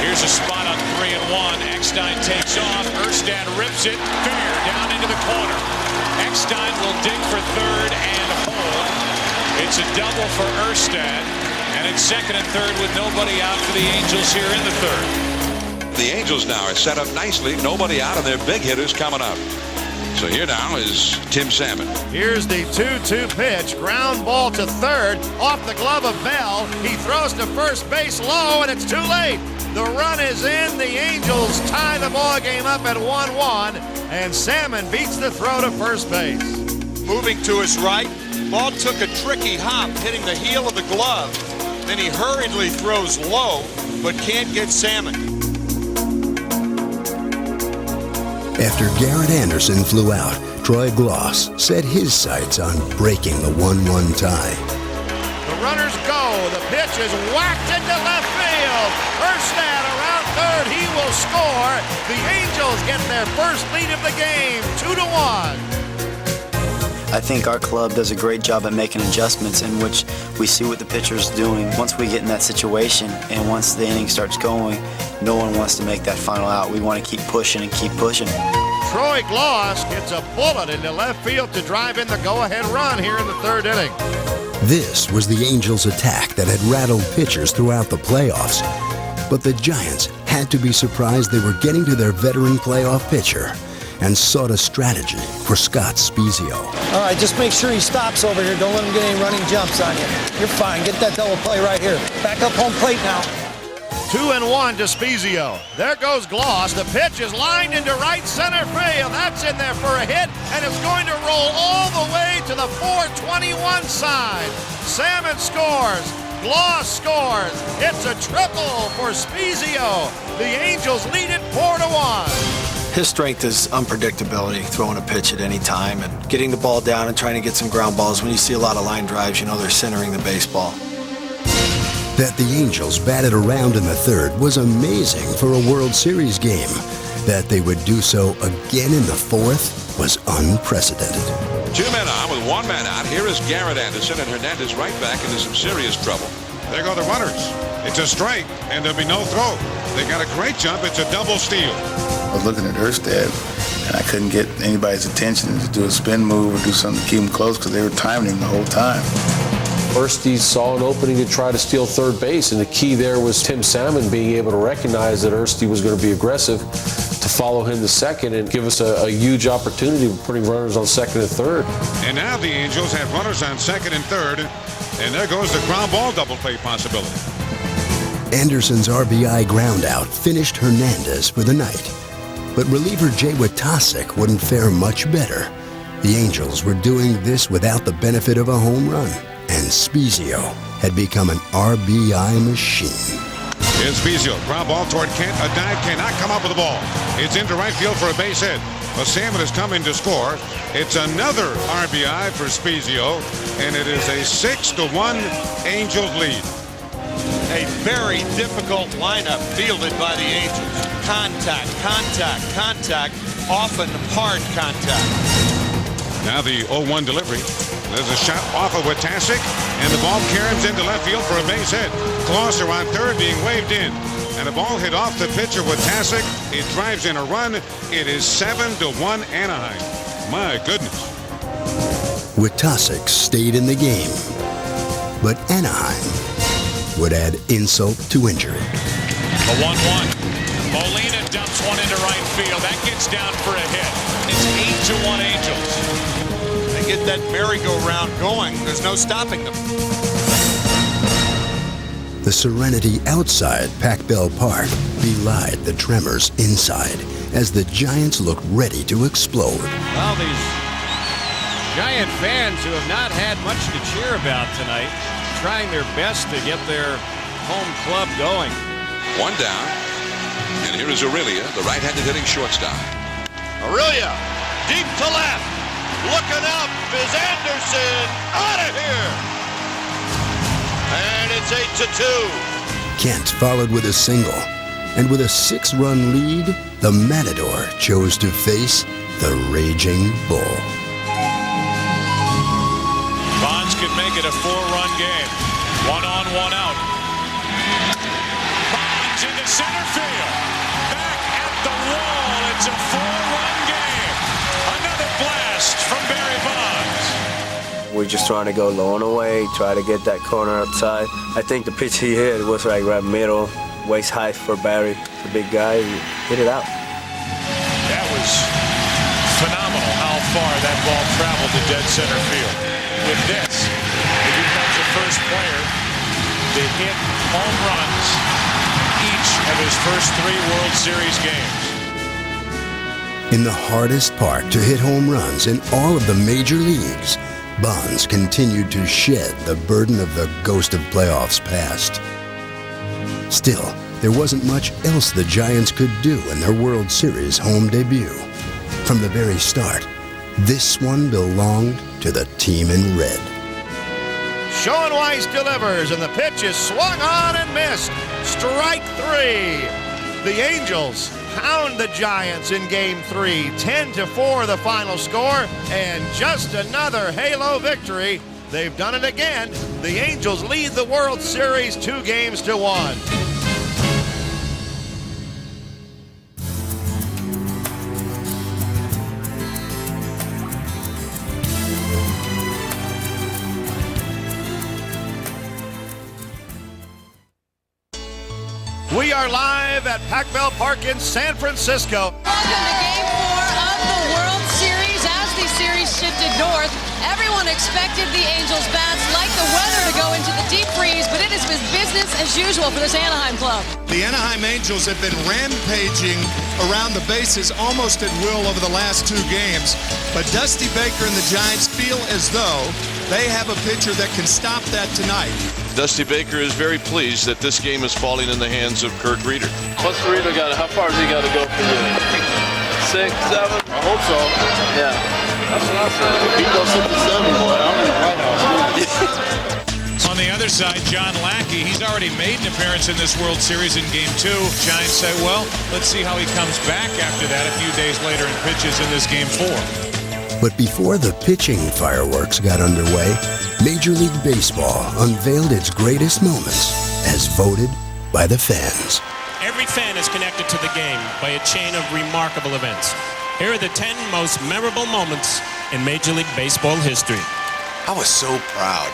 Here's a spot on 3-1. Eckstein takes off. Erstad rips it fair down into the corner. Eckstein will dig for third and hold. It's a double for Erstad. And it's second and third with nobody out for the Angels here in the third.
The Angels now are set up nicely. Nobody out, and their big hitters coming up. So here now is Tim Salmon.
Here's the 2-2 pitch. Ground ball to third. Off the glove of Bell. He throws to first base low, and it's too late. The run is in. The Angels tie the ball game up at 1-1. And Salmon beats the throw to first base.
Moving to his right. Ball took a tricky hop, hitting the heel of the glove. Then he hurriedly throws low, but can't get Salmon.
After Garrett Anderson flew out, Troy Gloss set his sights on breaking the 1-1 tie.
The runners go. The pitch is whacked into left field. Erstad around third. He will score. The Angels get their first lead of the game, 2-1.
I think our club does a great job at making adjustments in which we see what the pitcher's doing. Once we get in that situation and once the inning starts going, no one wants to make that final out. We want to keep pushing and keep pushing.
Troy Gloss gets a bullet into left field to drive in the go-ahead run here in the third inning.
This was the Angels' attack that had rattled pitchers throughout the playoffs. But the Giants had to be surprised they were getting to their veteran playoff pitcher and sought a strategy for Scott Spiezio.
All right, just make sure he stops over here. Don't let him get any running jumps on you. You're fine. Get that double play right here. Back up home plate now.
2-1 to Spiezio. There goes Gloss. The pitch is lined into right center field. That's in there for a hit, and it's going to roll all the way to the 421 side. Salmon scores. Gloss scores. It's a triple for Spiezio. The Angels lead it 4-1.
His strength is unpredictability, throwing a pitch at any time and getting the ball down and trying to get some ground balls. When you see a lot of line drives, you know they're centering the baseball.
That the Angels batted around in the third was amazing for a World Series game. That they would do so again in the fourth was unprecedented.
2 men on with 1 man out. Here is Garrett Anderson, and Hernandez right back into some serious trouble. There go the runners. It's a strike, and there'll be no throw. They got a great jump. It's a double steal.
I was looking at Erstad, and I couldn't get anybody's attention to do a spin move or do something to keep him close because they were timing him the whole time.
First, he saw an opening to try to steal third base, and the key there was Tim Salmon being able to recognize that Erstad was going to be aggressive, to follow him to second and give us a huge opportunity of putting runners on second and third.
And now the Angels have runners on second and third, and there goes the ground ball double play possibility.
Anderson's RBI groundout finished Hernandez for the night. But reliever Jay Witasic wouldn't fare much better. The Angels were doing this without the benefit of a home run, and Spiezio had become an RBI machine.
Here's Spiezio, ground ball toward Kent. A dive cannot come up with the ball. It's into right field for a base hit. But Salmon is coming to score. It's another RBI for Spiezio, and it is a 6-1 Angels lead.
A very difficult lineup fielded by the Angels. Contact, contact, contact, often hard contact.
Now the 0-1 delivery. There's a shot off of Witasic, and the ball caroms into left field for a base hit. Closer on third being waved in. And the ball hit off the pitcher Witasic. It drives in a run. It is 7-1 Anaheim. My goodness.
Witasic stayed in the game, but Anaheim would add insult to injury.
The 1-1. Molina dumps one into right field. That gets down for a hit. It's 8-1 Angels.
They get that merry-go-round going. There's no stopping them.
The serenity outside Pac Bell Park belied the tremors inside as the Giants looked ready to explode.
Well, these Giant fans who have not had much to cheer about tonight, trying their best to get their home club going.
One down. And here is Aurelia, the right-handed hitting shortstop.
Aurelia, deep to left. Looking up is Anderson. Out of here. And it's 8-2.
Kent followed with a single. And with a 6-run lead, the Matador chose to face the Raging Bull.
Bonds could make it a 4-run game. 1 on, 1 out. Bonds into center field. Back at the wall. It's a 4-run game. Another blast from Barry Bonds.
We're just trying to go low and away, try to get that corner outside. I think the pitch he hit was like right middle, waist high for Barry, the big guy. He hit it out.
That was phenomenal how far that ball traveled to dead center field. With this, he becomes the first player to hit home runs each of his first 3 World Series games.
In the hardest park to hit home runs in all of the major leagues, Bonds continued to shed the burden of the ghost of playoffs past. Still, there wasn't much else the Giants could do in their World Series home debut. From the very start, this one belonged to the team in red.
Sean Weiss delivers, and the pitch is swung on and missed. Strike 3. The Angels pound the Giants in Game 3. 10-4 the final score, and just another halo victory. They've done it again. The Angels lead the World Series 2-1. We are live at Pac-Bell Park in San Francisco.
Welcome to Game 4 of the World Series. As the series shifted north, everyone expected the Angels bats, like the weather, to go into the deep freeze, but it has been business as usual for this Anaheim club.
The Anaheim Angels have been rampaging around the bases almost at will over the last 2 games, but Dusty Baker and the Giants feel as though they have a pitcher that can stop that tonight.
Dusty Baker is very pleased that this game is falling in the hands of Kurt Reeder.
What's Reeder got? How far does he got to go for you? 6, 7?
I hope so.
Yeah.
That's what I said. If he goes 67, boy, I'm in the White House.
On the other side, John Lackey, he's already made an appearance in this World Series in Game 2. Giants say, well, let's see how he comes back after that a few days later and pitches in this Game 4.
But before the pitching fireworks got underway, Major League Baseball unveiled its greatest moments as voted by the fans.
Every fan is connected to the game by a chain of remarkable events. Here are the 10 most memorable moments in Major League Baseball history.
I was so proud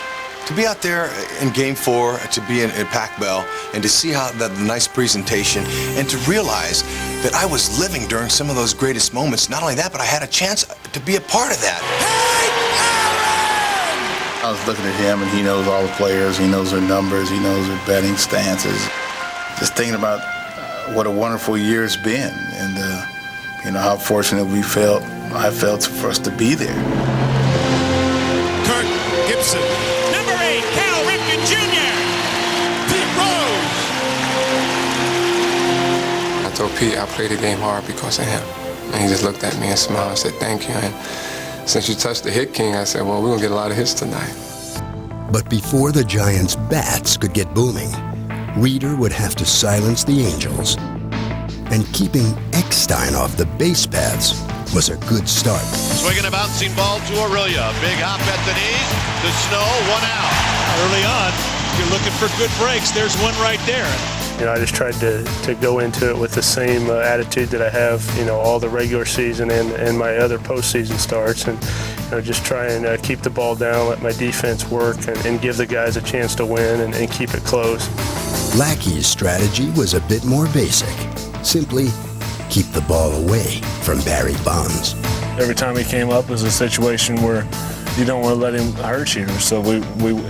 to be out there in Game 4, to be in Pac-Bell, and to see how the nice presentation, and to realize that I was living during some of those greatest moments. Not only that, but I had a chance to be a part of that.
I was looking at him, and he knows all the players. He knows their numbers. He knows their betting stances. Just thinking about what a wonderful year it's been, and how fortunate I felt for us to be there.
Kirk Gibson. Number 8, Cal Ripken Jr. Pete Rose.
I told Pete I played the game hard because of him. And he just looked at me and smiled and said, thank you. And since you touched the hit king, I said, well, we're going to get a lot of hits tonight.
But before the Giants' bats could get booming, Reeder would have to silence the Angels. And keeping Eckstein off the base paths was a good start.
Swinging a bouncing ball to Aurelia. Big hop at the knees. The Snow, 1 out.
Early on, you're looking for good breaks. There's one right there.
I just tried to go into it with the same attitude that I have, all the regular season and my other postseason starts, and just try and keep the ball down, let my defense work, and give the guys a chance to win and keep it close.
Lackey's strategy was a bit more basic. Simply keep the ball away from Barry Bonds.
Every time he came up, it was a situation where you don't want to let him hurt you. So we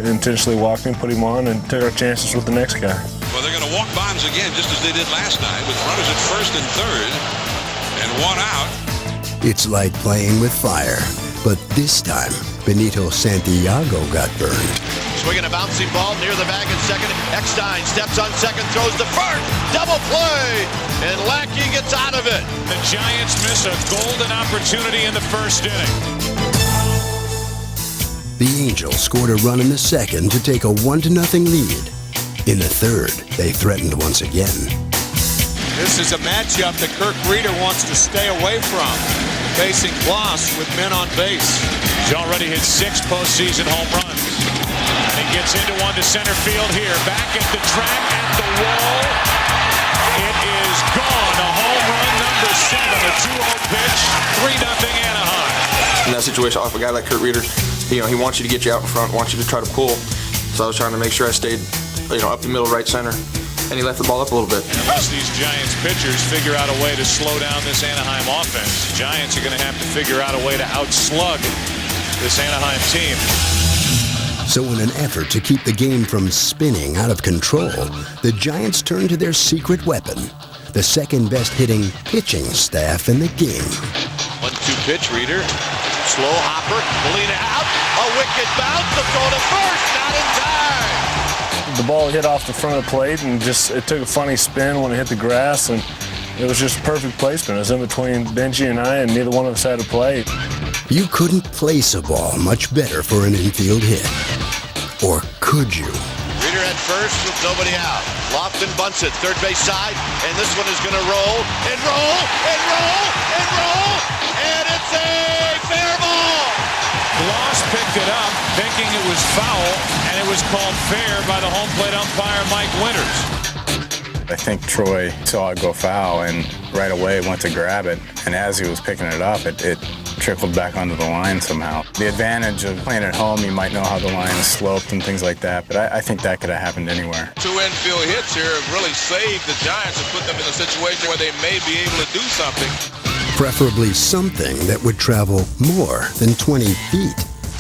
intentionally walked him, put him on, and took our chances with the next guy.
Well, they're going to walk Bonds again, just as they did last night, with runners at first and third, and 1 out.
It's like playing with fire, but this time Benito Santiago got burned.
Swinging a bouncing ball near the bag at second. Eckstein steps on second, throws to first. Double play, and Lackey gets out of it.
The Giants miss a golden opportunity in the first inning.
The Angels scored a run in the second to take a 1-0 lead. In the third, they threatened once again.
This is a matchup that Kirk Reeder wants to stay away from, facing Bloss with men on base.
He's already hit 6 postseason home runs. And he gets into one to center field here. Back at the track, at the wall. It is gone. A home run number 7. A 2-0 pitch. 3-0 Anaheim.
In that situation, off a guy like Kurt Reeder, he wants you to get you out in front, wants you to try to pull. So I was trying to make sure I stayed, up the middle, right center. And he left the ball up a little bit.
Unless these Giants pitchers figure out a way to slow down this Anaheim offense, the Giants are going to have to figure out a way to outslug this Anaheim team.
So in an effort to keep the game from spinning out of control, the Giants turned to their secret weapon, the second best hitting pitching staff in the game.
1-2 pitch, Reeder. Slow hopper, Molina out. A wicked bounce, the throw to first, not in time.
The ball hit off the front of the plate and it took a funny spin when it hit the grass, and it was just perfect placement. It was in between Benji and I, and neither one of us had to play.
You couldn't place a ball much better for an infield hit. Or could you?
Reeder at first with nobody out. Lofton bunts it, third base side, and this one is going to roll, and roll, and roll, and roll, and it's a fair ball.
Bloss picked it up, thinking it was foul, and it was called fair by the home plate umpire, Mike Winters.
I think Troy saw it go foul and right away went to grab it, and as he was picking it up, it trickled back onto the line somehow. The advantage of playing at home, you might know how the line is sloped and things like that, but I think that could have happened anywhere.
2 infield hits here have really saved the Giants and put them in a situation where they may be able to do something.
Preferably something that would travel more than 20 feet.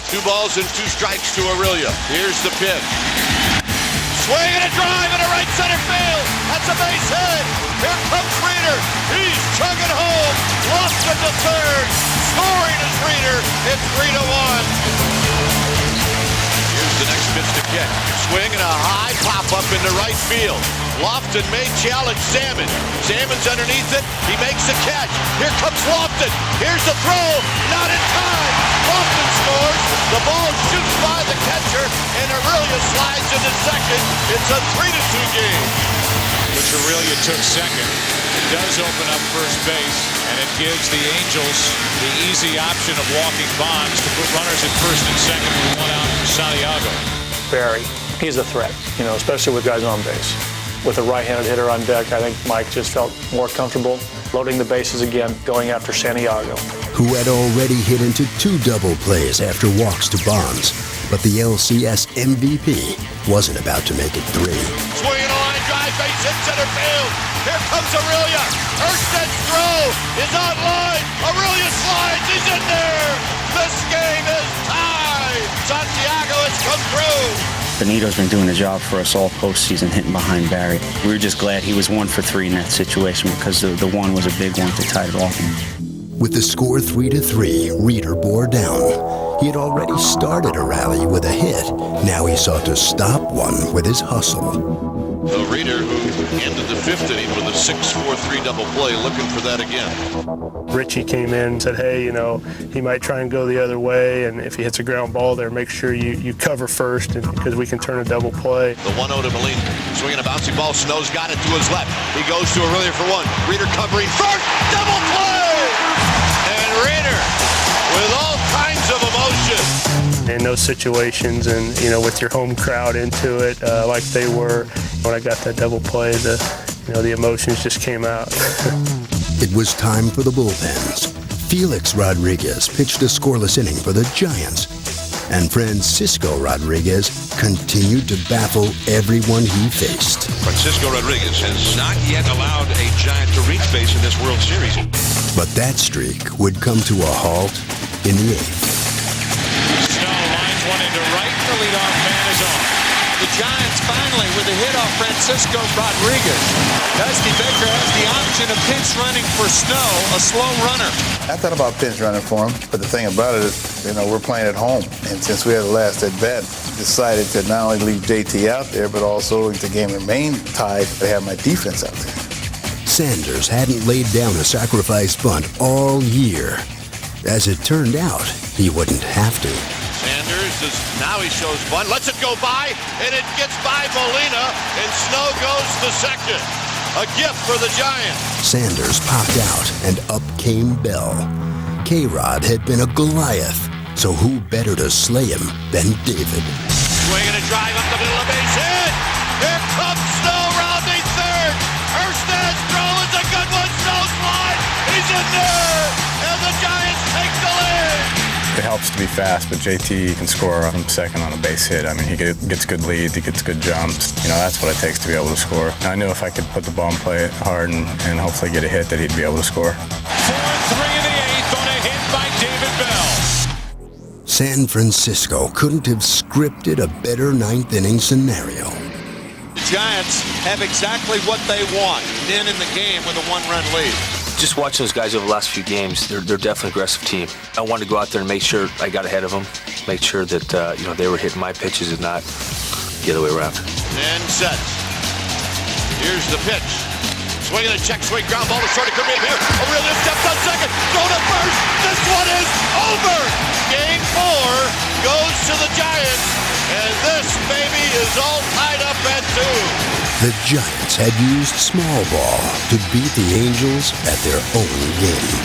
2 balls and 2 strikes to Aurelia. Here's the pitch. Swing and a drive into right center field. That's a base hit. Here comes Reeder. He's chugging home. Lost at the third. Scoring is Reeder. It's 3-1. Here's the next pitch to Kent. Swing and a high pop up into right field. Lofton may challenge Salmon. Salmon's underneath it. He makes the catch. Here comes Lofton. Here's the throw. Not in time. Lofton scores. The ball shoots by the catcher, and Aurelia slides into second. It's a 3-2 game.
Which Aurelia took second. It does open up first base, and it gives the Angels the easy option of walking Bonds to put runners at first and second with 1 out for Santiago.
Barry, he's a threat, especially with guys on base. With a right-handed hitter on deck, I think Mike just felt more comfortable loading the bases again, going after Santiago,
who had already hit into 2 double plays after walks to Bonds. But the LCS MVP wasn't about to make it 3.
Swinging a line drive, base hit center field. Here comes Aurelia. Ersted's throw is on line. Aurelia slides. He's in there. This game is tied. Santiago has come through.
Benito's been doing a job for us all postseason, hitting behind Barry. We were just glad he was 1 for 3 in that situation because the one was a big one to tie it off.
With the score 3-3, Reeder bore down. He had already started a rally with a hit. Now he sought to stop one with his hustle.
So Reeder, who ended the 5th inning with a 6-4-3 double play, looking for that again.
Richie came in and said, hey, he might try and go the other way, and if he hits a ground ball there, make sure you cover first because we can turn a double play.
The 1-0 to Molina. Swinging a bouncy ball. Snow's got it to his left. He goes to Aurelia for 1. Reeder covering first. Double play! And Reeder with all kinds of emotion.
In those situations and, with your home crowd into it like they were, when I got that double play, the emotions just came out.
It was time for the bullpens. Felix Rodriguez pitched a scoreless inning for the Giants. And Francisco Rodriguez continued to baffle everyone he faced.
Francisco Rodriguez has not yet allowed a Giant to reach base in this World Series.
But that streak would come to a halt in the 8th.
Snow lines one into right. The leadoff man is on.
The Giants finally with a hit off Francisco Rodriguez. Dusty Baker has the option of pinch running for Snow, a slow runner.
I thought about pinch running for him, but the thing about it is, we're playing at home. And since we had the last at bat, decided to not only leave JT out there, but also if the game remained tied, to have my defense out there.
Sanders hadn't laid down a sacrifice bunt all year. As it turned out, he wouldn't have to.
Sanders now he shows bunt, lets it go by, and it gets by Molina, and Snow goes to second. A gift for the Giants.
Sanders popped out, and up came Bell. K-Rod had been a Goliath, so who better to slay him than David?
Swinging a drive up the middle of base hit. Here comes Snow rounding third. Erstad's throw is a good one. Snow's fly. He's in there, and the Giants take the lead.
It helps to be fast, but JT can score from second on a base hit. I mean, he gets good leads, he gets good jumps. That's what it takes to be able to score. I knew if I could put the ball and play it hard and hopefully get a hit that he'd be able to score.
4-3 in the eighth on a hit by David Bell.
San Francisco couldn't have scripted a better ninth inning scenario.
The Giants have exactly what they want, in the game with a one-run lead.
Just watching those guys over the last few games, they're definitely an aggressive team. I wanted to go out there and make sure I got ahead of them, make sure that they were hitting my pitches and not the other way around.
And sets. Here's the pitch. Swinging a check swing, ground ball to short. It could be here. Aurelio steps on second. Throw to first. This one is over. Game 4 goes to the Giants, and this baby is all tied up at 2.
The Giants had used small ball to beat the Angels at their own game.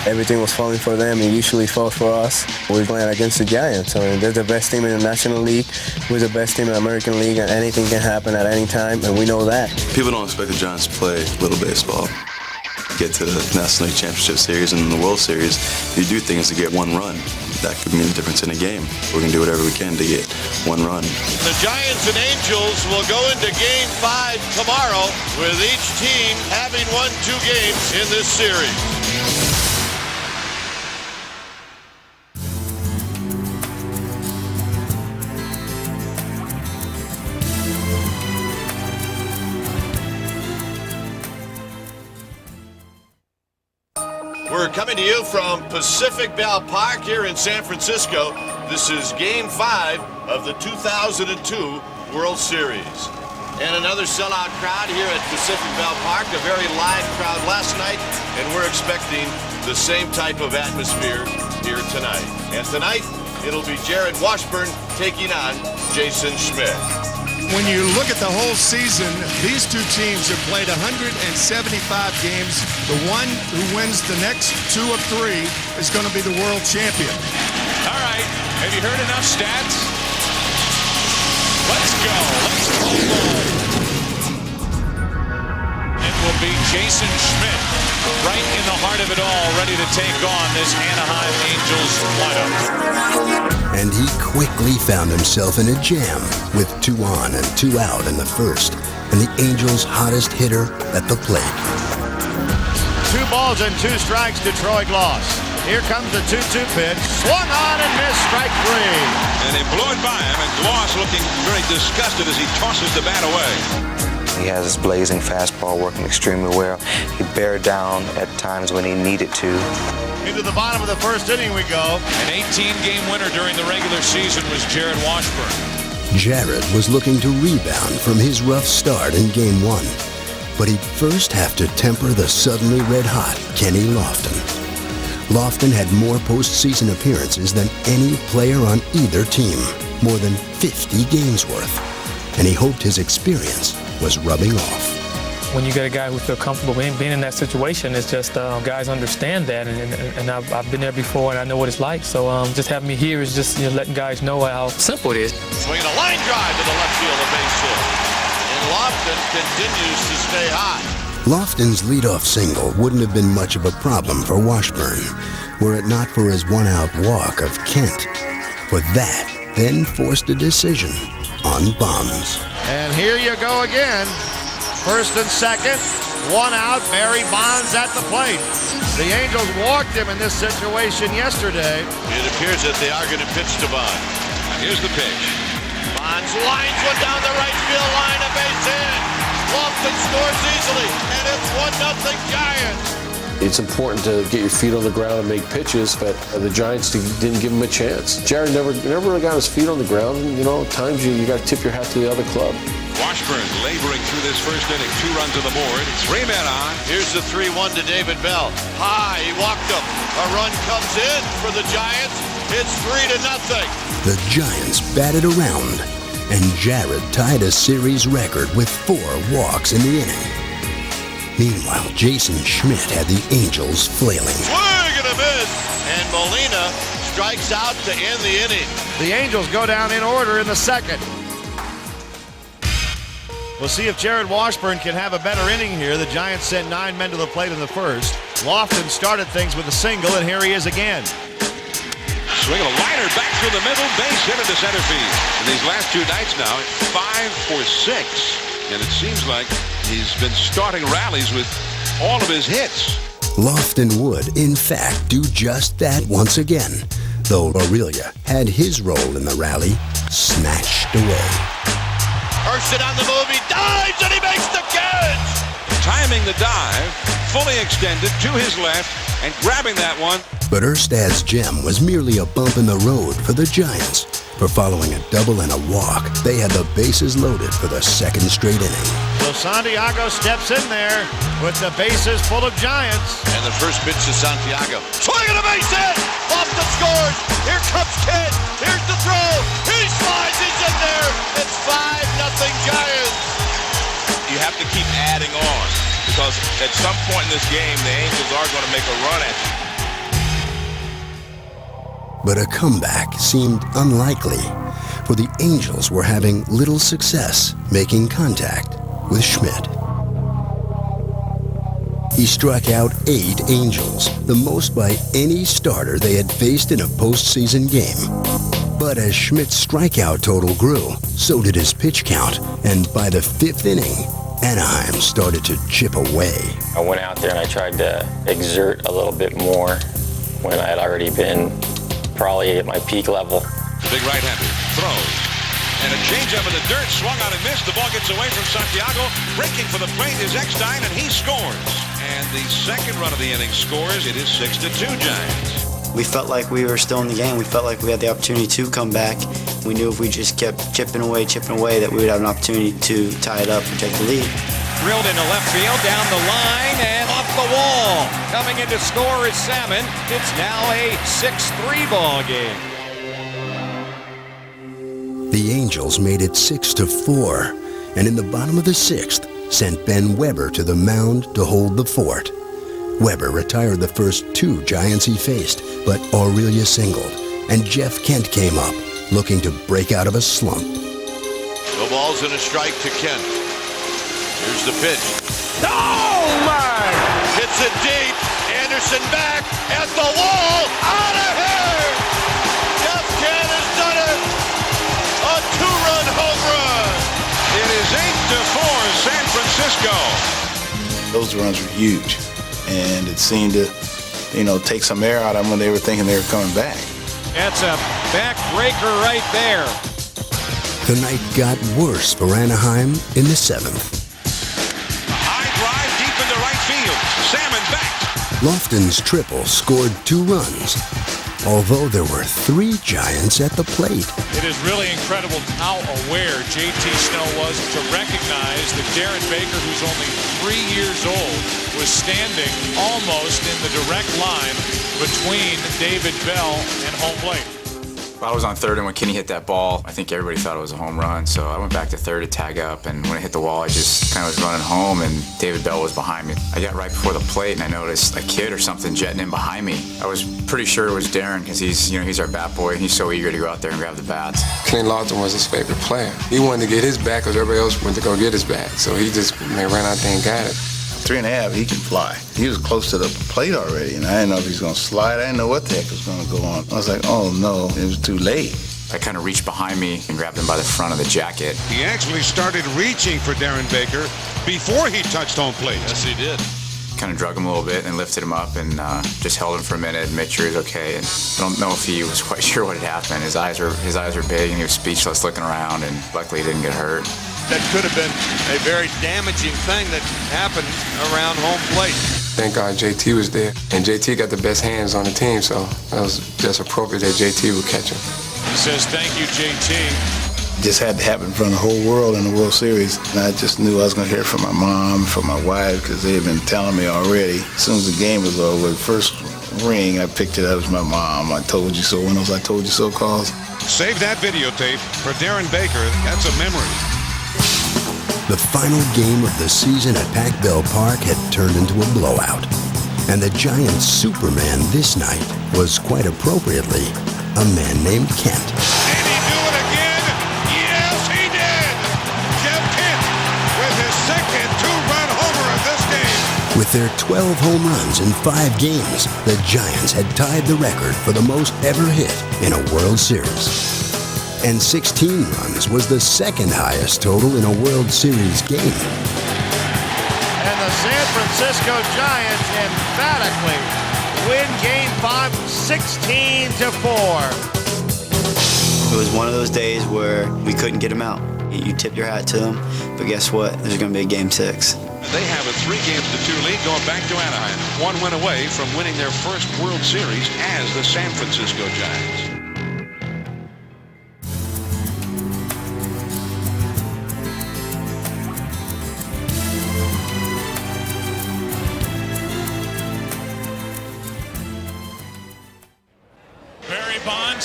Everything was falling for them, and usually falls for us. We're playing against the Giants. I mean, they're the best team in the National League. We're the best team in the American League, and anything can happen at any time, and we know that.
People don't expect the Giants to play little baseball. Get to the National League Championship Series and the World Series, you do things to get one run. That could mean the difference in a game. We're going to do whatever we can to get one run.
The Giants and Angels will go into Game 5 tomorrow, with each team having won 2 games in this series. We're coming to you from Pacific Bell Park here in San Francisco. This is Game 5 of the 2002 World Series. And another sellout crowd here at Pacific Bell Park, a very live crowd last night, and we're expecting the same type of atmosphere here tonight. And tonight, it'll be Jared Washburn taking on Jason Schmidt.
When you look at the whole season, these two teams have played 175 games. The one who wins the next 2 of 3 is going to be the world champion.
All right, have you heard enough stats? Let's go. It will be Jason Schmidt right in the heart of it all, ready to take on this Anaheim Angels lineup.
And he quickly found himself in a jam with 2 on and 2 out in the first, and the Angels' hottest hitter at the plate.
2 balls and 2 strikes to Troy Gloss. Here comes the 2-2 pitch. Swung on and missed, strike 3.
And they blew it by him, and Gloss looking very disgusted as he tosses the bat away.
He has his blazing fastball working extremely well. He bear down at times when he needed to.
Into the bottom of the first inning we go.
An 18-game winner during the regular season was Jared Washburn.
Jared was looking to rebound from his rough start in Game 1, but he'd first have to temper the suddenly red-hot Kenny Lofton. Lofton had more postseason appearances than any player on either team, more than 50 games worth, and he hoped his experience was rubbing off.
When you get a guy who feels comfortable being in that situation, it's just guys understand that, and I've been there before, and I know what it's like. So just having me here is just letting guys know how simple it is.
Swinging a line drive to the left field, a base hit. And Lofton continues to stay hot.
Lofton's leadoff single wouldn't have been much of a problem for Washburn, were it not for his one-out walk of Kent. But that then forced a decision on Bonds.
And here you go again. First and second, 1 out, Barry Bonds at the plate. The Angels walked him in this situation yesterday.
It appears that they are going to pitch to Bonds. Here's the pitch. Bonds lines one down the right field line, a base hit. Lofton scores easily, and it's 1-0 Giants.
It's important to get your feet on the ground and make pitches, but the Giants didn't give him a chance. Jared never really got his feet on the ground, and at times you got to tip your hat to the other club.
Washburn laboring through this first inning. 2 runs on the board. 3 men on.
Here's the 3-1 to David Bell. High, he walked him. A run comes in for the Giants. It's 3-0.
The Giants batted around, and Jared tied a series record with 4 walks in the inning. Meanwhile, Jason Schmidt had the Angels flailing.
Swing and a miss, and Molina strikes out to end the inning.
The Angels go down in order in the second. We'll see if Jared Washburn can have a better inning here. The Giants sent 9 men to the plate in the first. Lofton started things with a single, and here he is again.
Swing of a liner back through the middle, base hit into center field. In these last 2 nights now, 5 for 6. And it seems like he's been starting rallies with all of his hits.
Lofton would, in fact, do just that once again, though Aurelia had his role in the rally snatched away.
Hurston on the move, he dives and he makes the catch!
Timing the dive, fully extended to his left, and grabbing that one.
But Erstad's gem was merely a bump in the road for the Giants. For following a double and a walk, they had the bases loaded for the second straight inning.
So Santiago steps in there with the bases full of Giants.
And the first pitch to Santiago. Swing and a base hit! Lofton scores! Here comes Kidd! Here's the throw! He slides! He's in there! It's 5-0 Giants!
You have to keep adding on, because at some point in this game, the Angels are going to make a run at you.
But a comeback seemed unlikely, for the Angels were having little success making contact with Schmidt. He struck out 8 Angels, the most by any starter they had faced in a postseason game. But as Schmidt's strikeout total grew, so did his pitch count, and by the 5th inning, Anaheim started to chip away.
I went out there and I tried to exert a little bit more when I had already been probably at my peak level.
The big right-hander throws. And a changeup in the dirt, swung out and missed. The ball gets away from Santiago. Breaking for the plate is Eckstein, and he scores. And the second run of the inning scores. It is 6-2 Giants.
We felt like we were still in the game. We felt like we had the opportunity to come back. We knew if we just kept chipping away, that we would have an opportunity to tie it up and take the lead.
Drilled into left field, down the line, and off the wall. Coming in to score is Salmon. It's now a 6-3 ball game.
The Angels made it 6-4, and in the bottom of the 6th, sent Ben Weber to the mound to hold the fort. Weber retired the first 2 Giants he faced, but Aurelia singled, and Jeff Kent came up, looking to break out of a slump.
The ball's in a strike to Kent. Here's the pitch.
Oh, my!
Hits it deep. Anderson back at the wall. Out of here! Jeff Kent has done it. A 2-run home run.
It is 8-4 San Francisco.
Those runs were huge, and it seemed to, take some air out of them when they were thinking they were coming back.
That's a backbreaker right there.
The night got worse for Anaheim in the 7th.
Drive deep into right field. Salmon back.
Lofton's triple scored 2 runs, although there were 3 Giants at the plate.
It is really incredible how aware J.T. Snow was to recognize that Darren Baker, who's only 3 years old, was standing almost in the direct line between David Bell and home plate.
I was on third, and when Kenny hit that ball, I think everybody thought it was a home run. So I went back to third to tag up, and when it hit the wall, I just kind of was running home, and David Bell was behind me. I got right before the plate, and I noticed a kid or something jetting in behind me. I was pretty sure it was Darren, because he's our bat boy, and he's so eager to go out there and grab the bats.
Kenny Lofton was his favorite player. He wanted to get his bat because everybody else went to go get his bat. So he just ran out there and got it.
3.5, he can fly. He was close to the plate already, and I didn't know if he was going to slide. I didn't know what the heck was going to go on. I was like, oh no, it was too late.
I kind of reached behind me and grabbed him by the front of the jacket.
He actually started reaching for Darren Baker before he touched home plate.
Yes, he did.
Kind of drug him a little bit and lifted him up and just held him for a minute and made sure he was okay. And I don't know if he was quite sure what had happened. His eyes were big and he was speechless looking around, and luckily he didn't get hurt.
That could have been a very damaging thing that happened around home plate.
Thank God JT was there. And JT got the best hands on the team, so it was just appropriate that JT would catch him.
He says, thank you, JT.
Just had to happen in front of the whole world in the World Series. And I just knew I was going to hear from my mom, from my wife, because they had been telling me already. As soon as the game was over, the first ring, I picked it up as my mom. I told you so, one of those I told you so calls.
Save that videotape for Darren Baker. That's a memory.
The final game of the season at Pac-Bell Park had turned into a blowout. And the Giants' Superman this night was, quite appropriately, a man named Kent.
And he do it again. Yes, he did. Jeff Kent with his second two-run homer of this game.
With their 12 home runs in 5 games, the Giants had tied the record for the most ever hit in a World Series. And 16 runs was the second highest total in a World Series game.
And the San Francisco Giants emphatically win Game 5 16-4.
It was one of those days where we couldn't get them out. You tip your hat to them, but guess what? There's going to be a Game 6.
They have a 3-2 lead going back to Anaheim. One win away from winning their first World Series as the San Francisco Giants.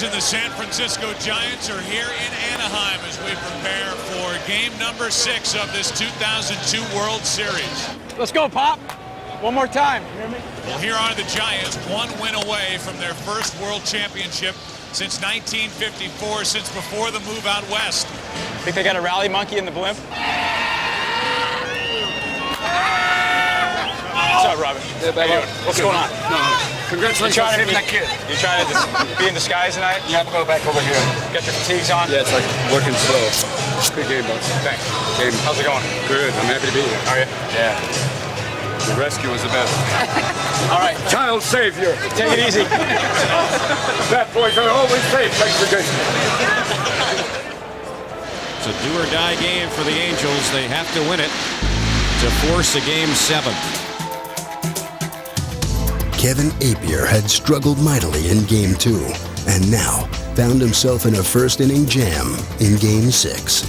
And the San Francisco Giants are here in Anaheim as we prepare for game number 6 of this 2002 World Series.
Let's go, Pop. One more time. You hear me?
Well, here are the Giants, one win away from their first World Championship since 1954, since before the move out west.
Think they got a rally monkey in the blimp? What's up, Robin? What's going on?
No. Congratulations on hitting that kid.
You trying to be in disguise tonight?
You have to go back over here.
Get your fatigues on?
Yeah, it's like working slow. Good game, boss.
Thanks.
Game.
How's it going?
Good. I'm happy to be here.
Are you? Yeah.
The rescue was the best.
All right.
Child savior.
Take it easy.
That boy's always safe. Thanks for this.
It's a do-or-die game for the Angels. They have to win it to force a Game 7.
Kevin Appier had struggled mightily in Game 2, and now found himself in a first-inning jam in Game 6.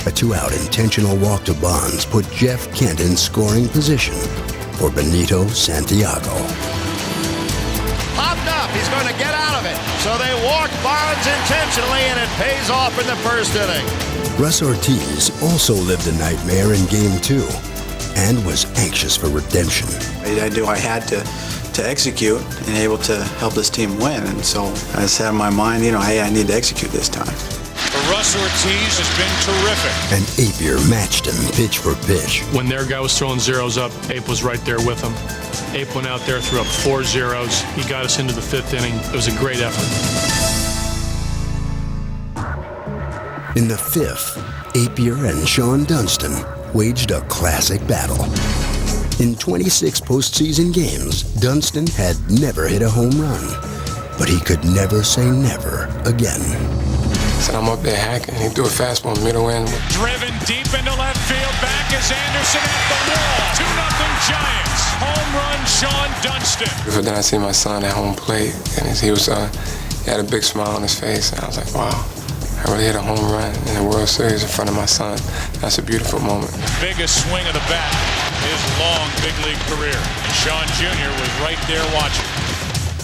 A 2-out intentional walk to Bonds put Jeff Kent in scoring position for Benito Santiago.
Popped up. He's going to get out of it. So they walk Bonds intentionally, and it pays off in the first inning.
Russ Ortiz also lived a nightmare in Game 2 and was anxious for redemption.
I knew I had to execute and able to help this team win. And so I set in my mind, hey, I need to execute this time.
Russ Ortiz has been terrific.
And Appier matched him pitch for pitch.
When their guy was throwing zeros up, Ape was right there with him. Ape went out there, threw up 4 zeros. He got us into the 5th inning. It was a great effort.
In the 5th, Appier and Sean Dunston waged a classic battle. In 26 postseason games, Dunston had never hit a home run, but he could never say never again.
So I'm up there hacking. He threw a fastball middle end.
Driven deep into left field. Back is Anderson at the wall. 2-0 Giants. Home run, Sean Dunston.
But then I see my son at home plate, and he had a big smile on his face, and I was like, wow. I really hit a home run in the World Series in front of my son. That's a beautiful moment.
Biggest swing of the bat, his long big league career. And Sean Jr. was right there watching.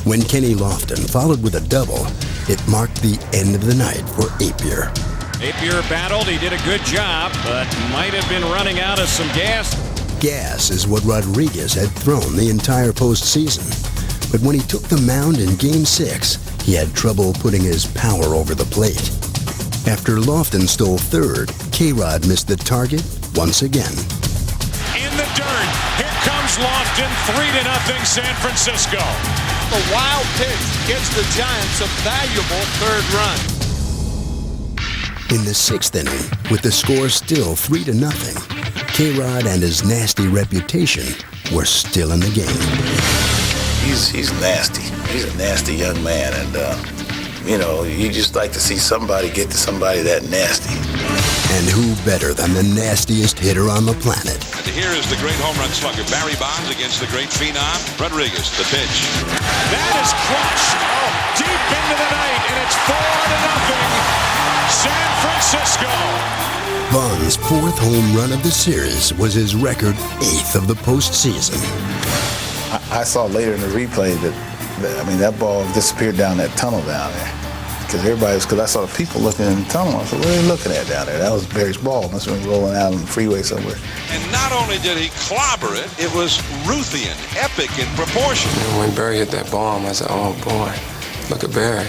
When Kenny Lofton followed with a double, it marked the end of the night for Appier.
Appier battled, he did a good job, but might have been running out of some gas.
Gas is what Rodriguez had thrown the entire postseason. But when he took the mound in Game 6, he had trouble putting his power over the plate. After Lofton stole third, K-Rod missed the target once again.
In the dirt, here comes Lofton, 3-0 San Francisco.
A wild pitch gets the Giants a valuable third run.
In the 6th inning, with the score still 3-0, K-Rod and his nasty reputation were still in the game.
He's nasty. He's a nasty young man, and you just like to see somebody get to somebody that nasty.
And who better than the nastiest hitter on the planet?
And here is the great home run slugger, Barry Bonds, against the great phenom, Rodriguez. The pitch.
That is crushed deep into the night, and it's 4-0, San Francisco.
Bonds' 4th home run of the series was his record 8th of the postseason.
I saw later in the replay that ball disappeared down that tunnel down there. Because I saw the people looking in the tunnel. I said, what are they looking at down there? That was Barry's ball. Must have been rolling out on the freeway somewhere.
And not only did he clobber it, it was Ruthian, epic in proportion.
And when Barry hit that bomb, I said, oh boy, look at Barry.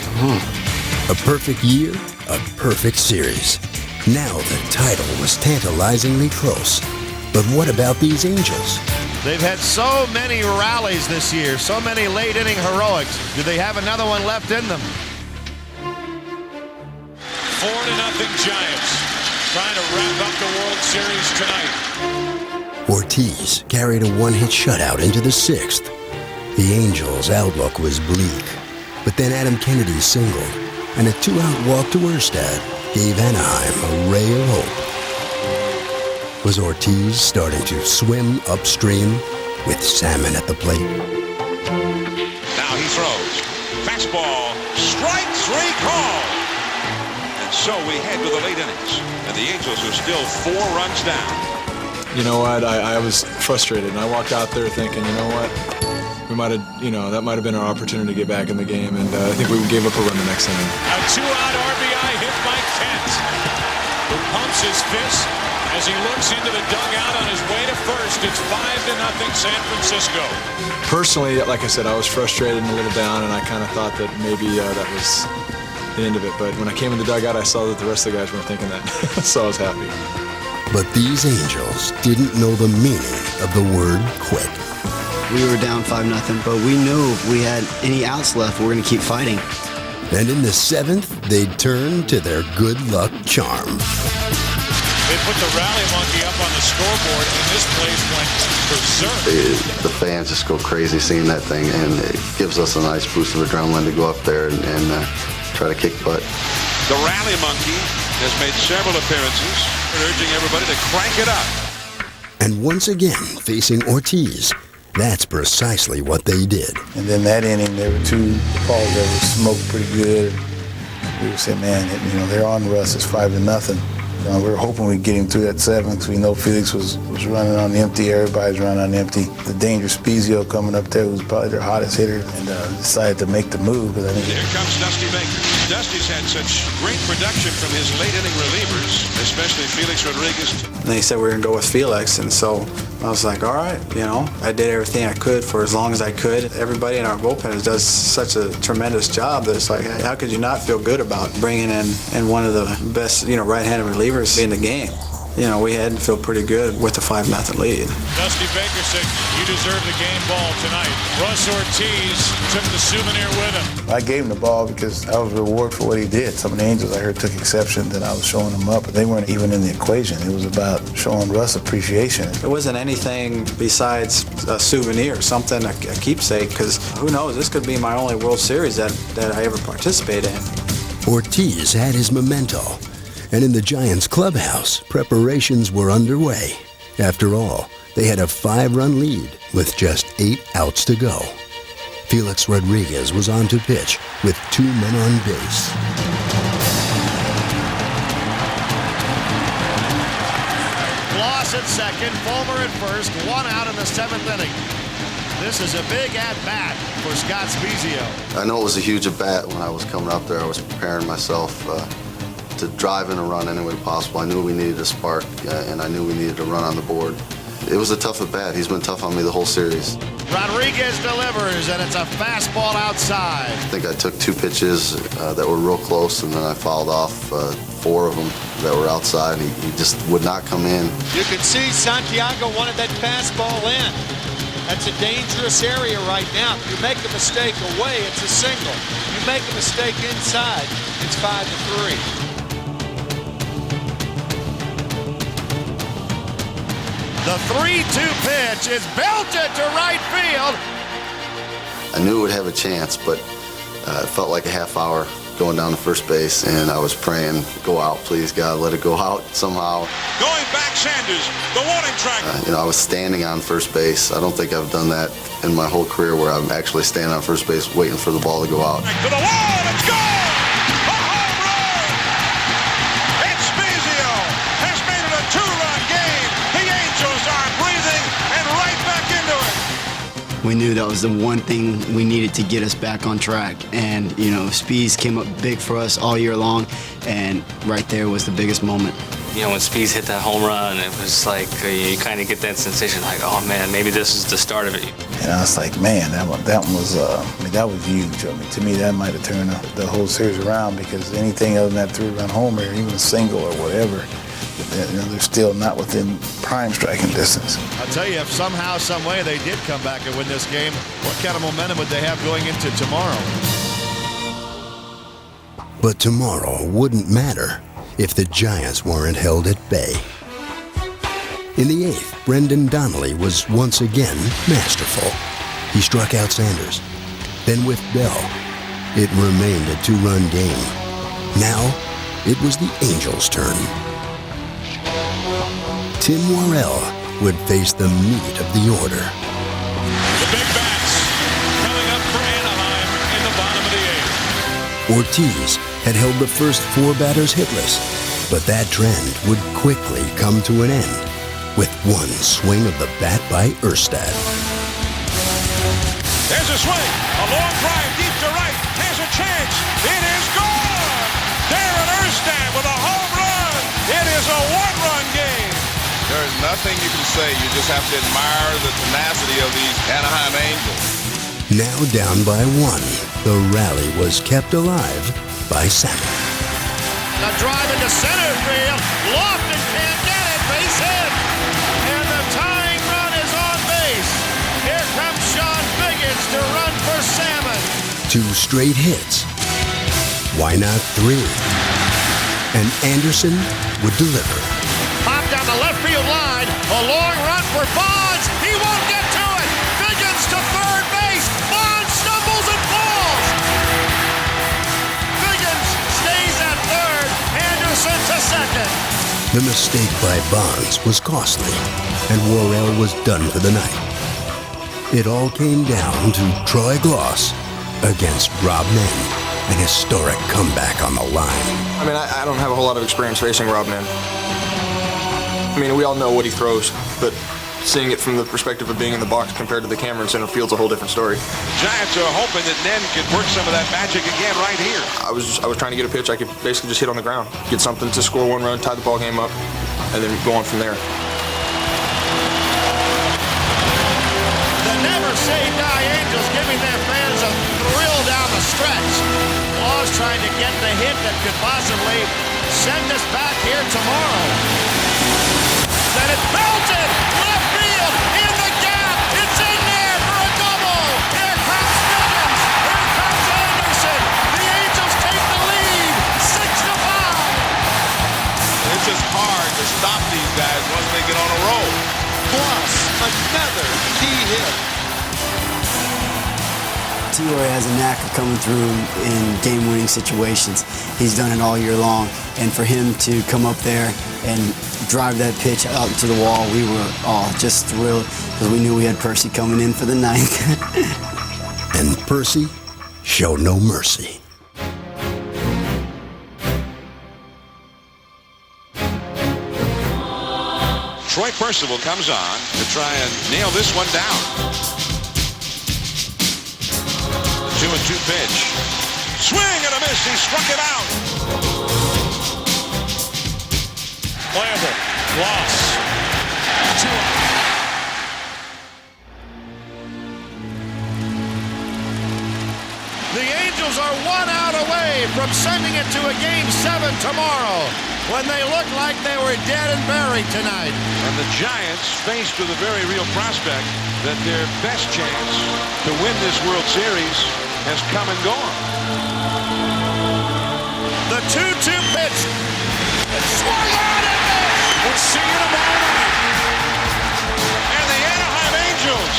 A perfect year, a perfect series. Now the title was tantalizingly close. But what about these Angels?
They've had so many rallies this year, so many late-inning heroics. Do they have another one left in them?
4-0 Giants, trying to wrap up the World Series tonight.
Ortiz carried a 1-hit shutout into the 6th. The Angels' outlook was bleak, but then Adam Kennedy singled, and a 2-out walk to Erstad gave Anaheim a ray of hope. Was Ortiz starting to swim upstream with salmon at the plate?
Now he throws. Fastball, strike 3 call. And so we head to the late innings, and the Angels are still 4 runs down.
You know what? I was frustrated, and I walked out there thinking, you know what? We might have, that might have been our opportunity to get back in the game, and I think we gave up a run the next inning.
A 2-out RBI hit by Kent, who pumps his fist as he looks into the dugout on his way to first. It's 5-0 San Francisco.
Personally, like I said, I was frustrated and a little down, and I kind of thought that maybe that was the end of it. But when I came in the dugout, I saw that the rest of the guys weren't thinking that, so I was happy.
But these Angels didn't know the meaning of the word quit.
We were down 5-0, but we knew if we had any outs left, we were going to keep fighting.
And in the 7th, they'd turn to their good luck charm.
They put the rally monkey up on the scoreboard, and this place went berserk.
The fans just go crazy seeing that thing, and it gives us a nice boost of adrenaline to go up there and try to kick butt.
The rally monkey has made several appearances, urging everybody to crank it up.
And once again, facing Ortiz, that's precisely what they did.
And then that inning, there were 2 balls that were smoked pretty good. We were saying, man, they're on Russ. It's 5-0. We were hoping we'd get him through that 7th because we know Felix was running on empty. Everybody's running on empty. The dangerous Spezio coming up there was probably their hottest hitter, and decided to make the move. Because I think
here comes Dusty Baker. Dusty's had such great production from his late-inning relievers, especially Felix Rodriguez.
And they said we were going to go with Felix, and so I was like, all right, I did everything I could for as long as I could. Everybody in our bullpen does such a tremendous job that it's like, how could you not feel good about bringing in one of the best, right-handed relievers in the game? We had to feel pretty good with the 5-0 lead.
Dusty Baker said, you deserve the game ball tonight. Russ Ortiz took the souvenir with him.
I gave him the ball because I was rewarded for what he did. Some of the Angels I heard took exception that I was showing them up, but they weren't even in the equation. It was about showing Russ appreciation.
It wasn't anything besides a souvenir, something, a keepsake, because who knows, this could be my only World Series that I ever participate in.
Ortiz had his memento. And in the Giants clubhouse, preparations were underway. After all, they had a 5-run lead with just 8 outs to go. Felix Rodriguez was on to pitch with 2 men on base.
Bloss at second, Fulmer at first, 1 out in the 7th inning. This is a big at-bat for Scott Spezio.
I know it was a huge at-bat when I was coming up there. I was preparing myself to drive in a run any way possible. I knew we needed a spark, and I knew we needed a run on the board. It was a tough at-bat. He's been tough on me the whole series.
Rodriguez delivers, and it's a fastball outside.
I think I took 2 pitches that were real close, and then I fouled off 4 of them that were outside. He just would not come in.
You can see Santiago wanted that fastball in. That's a dangerous area right now. If you make a mistake away, it's a single. You make a mistake inside, it's 5-3.
The 3-2 pitch is belted to right field.
I knew it would have a chance, but it felt like a half hour going down to first base, and I was praying, go out, please, God, let it go out somehow.
Going back, Sanders, the warning track.
I was standing on first base. I don't think I've done that in my whole career where I'm actually standing on first base waiting for the ball to go out.
To the wall, it's gone! A home run! It's Spezio has made it a two-run game. The Angels are breathing and right back into it.
We knew that was the one thing we needed to get us back on track. And, Spees came up big for us all year long, and right there was the biggest moment.
When Spees hit that home run, it was like you kind of get that sensation like, oh man, maybe this is the start of it.
And I was like, man, that one was, that was huge. To me, that might have turned the whole series around, because anything other than that three-run homer, even a single or whatever, they're still not within prime striking distance.
I'll tell you, if somehow, some way they did come back and win this game, what kind of momentum would they have going into tomorrow?
But tomorrow wouldn't matter if the Giants weren't held at bay. In the eighth, Brendan Donnelly was once again masterful. He struck out Sanders. Then with Bell, it remained a two-run game. Now, it was the Angels' turn. Tim Worrell would face the meat of the order.
The big bats coming up for Anaheim in the bottom of the eighth.
Ortiz had held the first four batters hitless, but that trend would quickly come to an end with one swing of the bat by Erstad.
There's a swing, a long drive deep to right, has a chance, it is gone! Darren Erstad with a home run! It is a one-run game!
There's nothing you can say. You just have to admire the tenacity of these Anaheim Angels.
Now down by one, the rally was kept alive by Salmon.
A drive into center field. Lofton can't get it. Base hit. And the tying run is on base. Here comes Sean Biggins to run for Salmon.
2 straight hits. Why not 3? And Anderson would deliver.
Pop down the left field line. A long run for Bonds. He won't get to it. Biggins to third base. Bonds stumbles and falls. Biggins stays at third. Anderson to second.
The mistake by Bonds was costly, and Worrell was done for the night. It all came down to Troy Gloss against Rob Nen. An historic comeback on the line.
I mean, I don't have a whole lot of experience facing Rob Nen. I mean, we all know what he throws, but seeing it from the perspective of being in the box compared to the camera in center field's a whole different story.
Giants are hoping that Nen could work some of that magic again right here.
I was trying to get a pitch I could basically just hit on the ground, get something to score one run, tie the ball game up, and then go on from there.
The never say die Angels giving their fans a thrill down the stretch. Claus trying to get the hit that could possibly send us back here tomorrow. Then it's belted! Left field! In the gap! It's in there for a double! Here comes Biggins! Here comes Anderson! The Angels take the lead! 6-5!
It's just hard to stop these guys once they get on a roll.
Plus, another key hit.
T-Roy has a knack of coming through in game-winning situations. He's done it all year long, and for him to come up there and drive that pitch out to the wall, we were all just thrilled because we knew we had Percy coming in for the ninth.
And Percy showed no mercy.
Troy Percival comes on to try and nail this one down. 2-2 pitch. Swing and a miss. He struck it out.
Playable. Loss. 2
The Angels are 1 out away from sending it to a Game 7 tomorrow when they look like they were dead and buried tonight.
And the Giants faced with a very real prospect that their best chance to win this World Series has come and gone.
The 2-2 pitch. It's swung on and missed.
We'll see you tomorrow night.
And the Anaheim Angels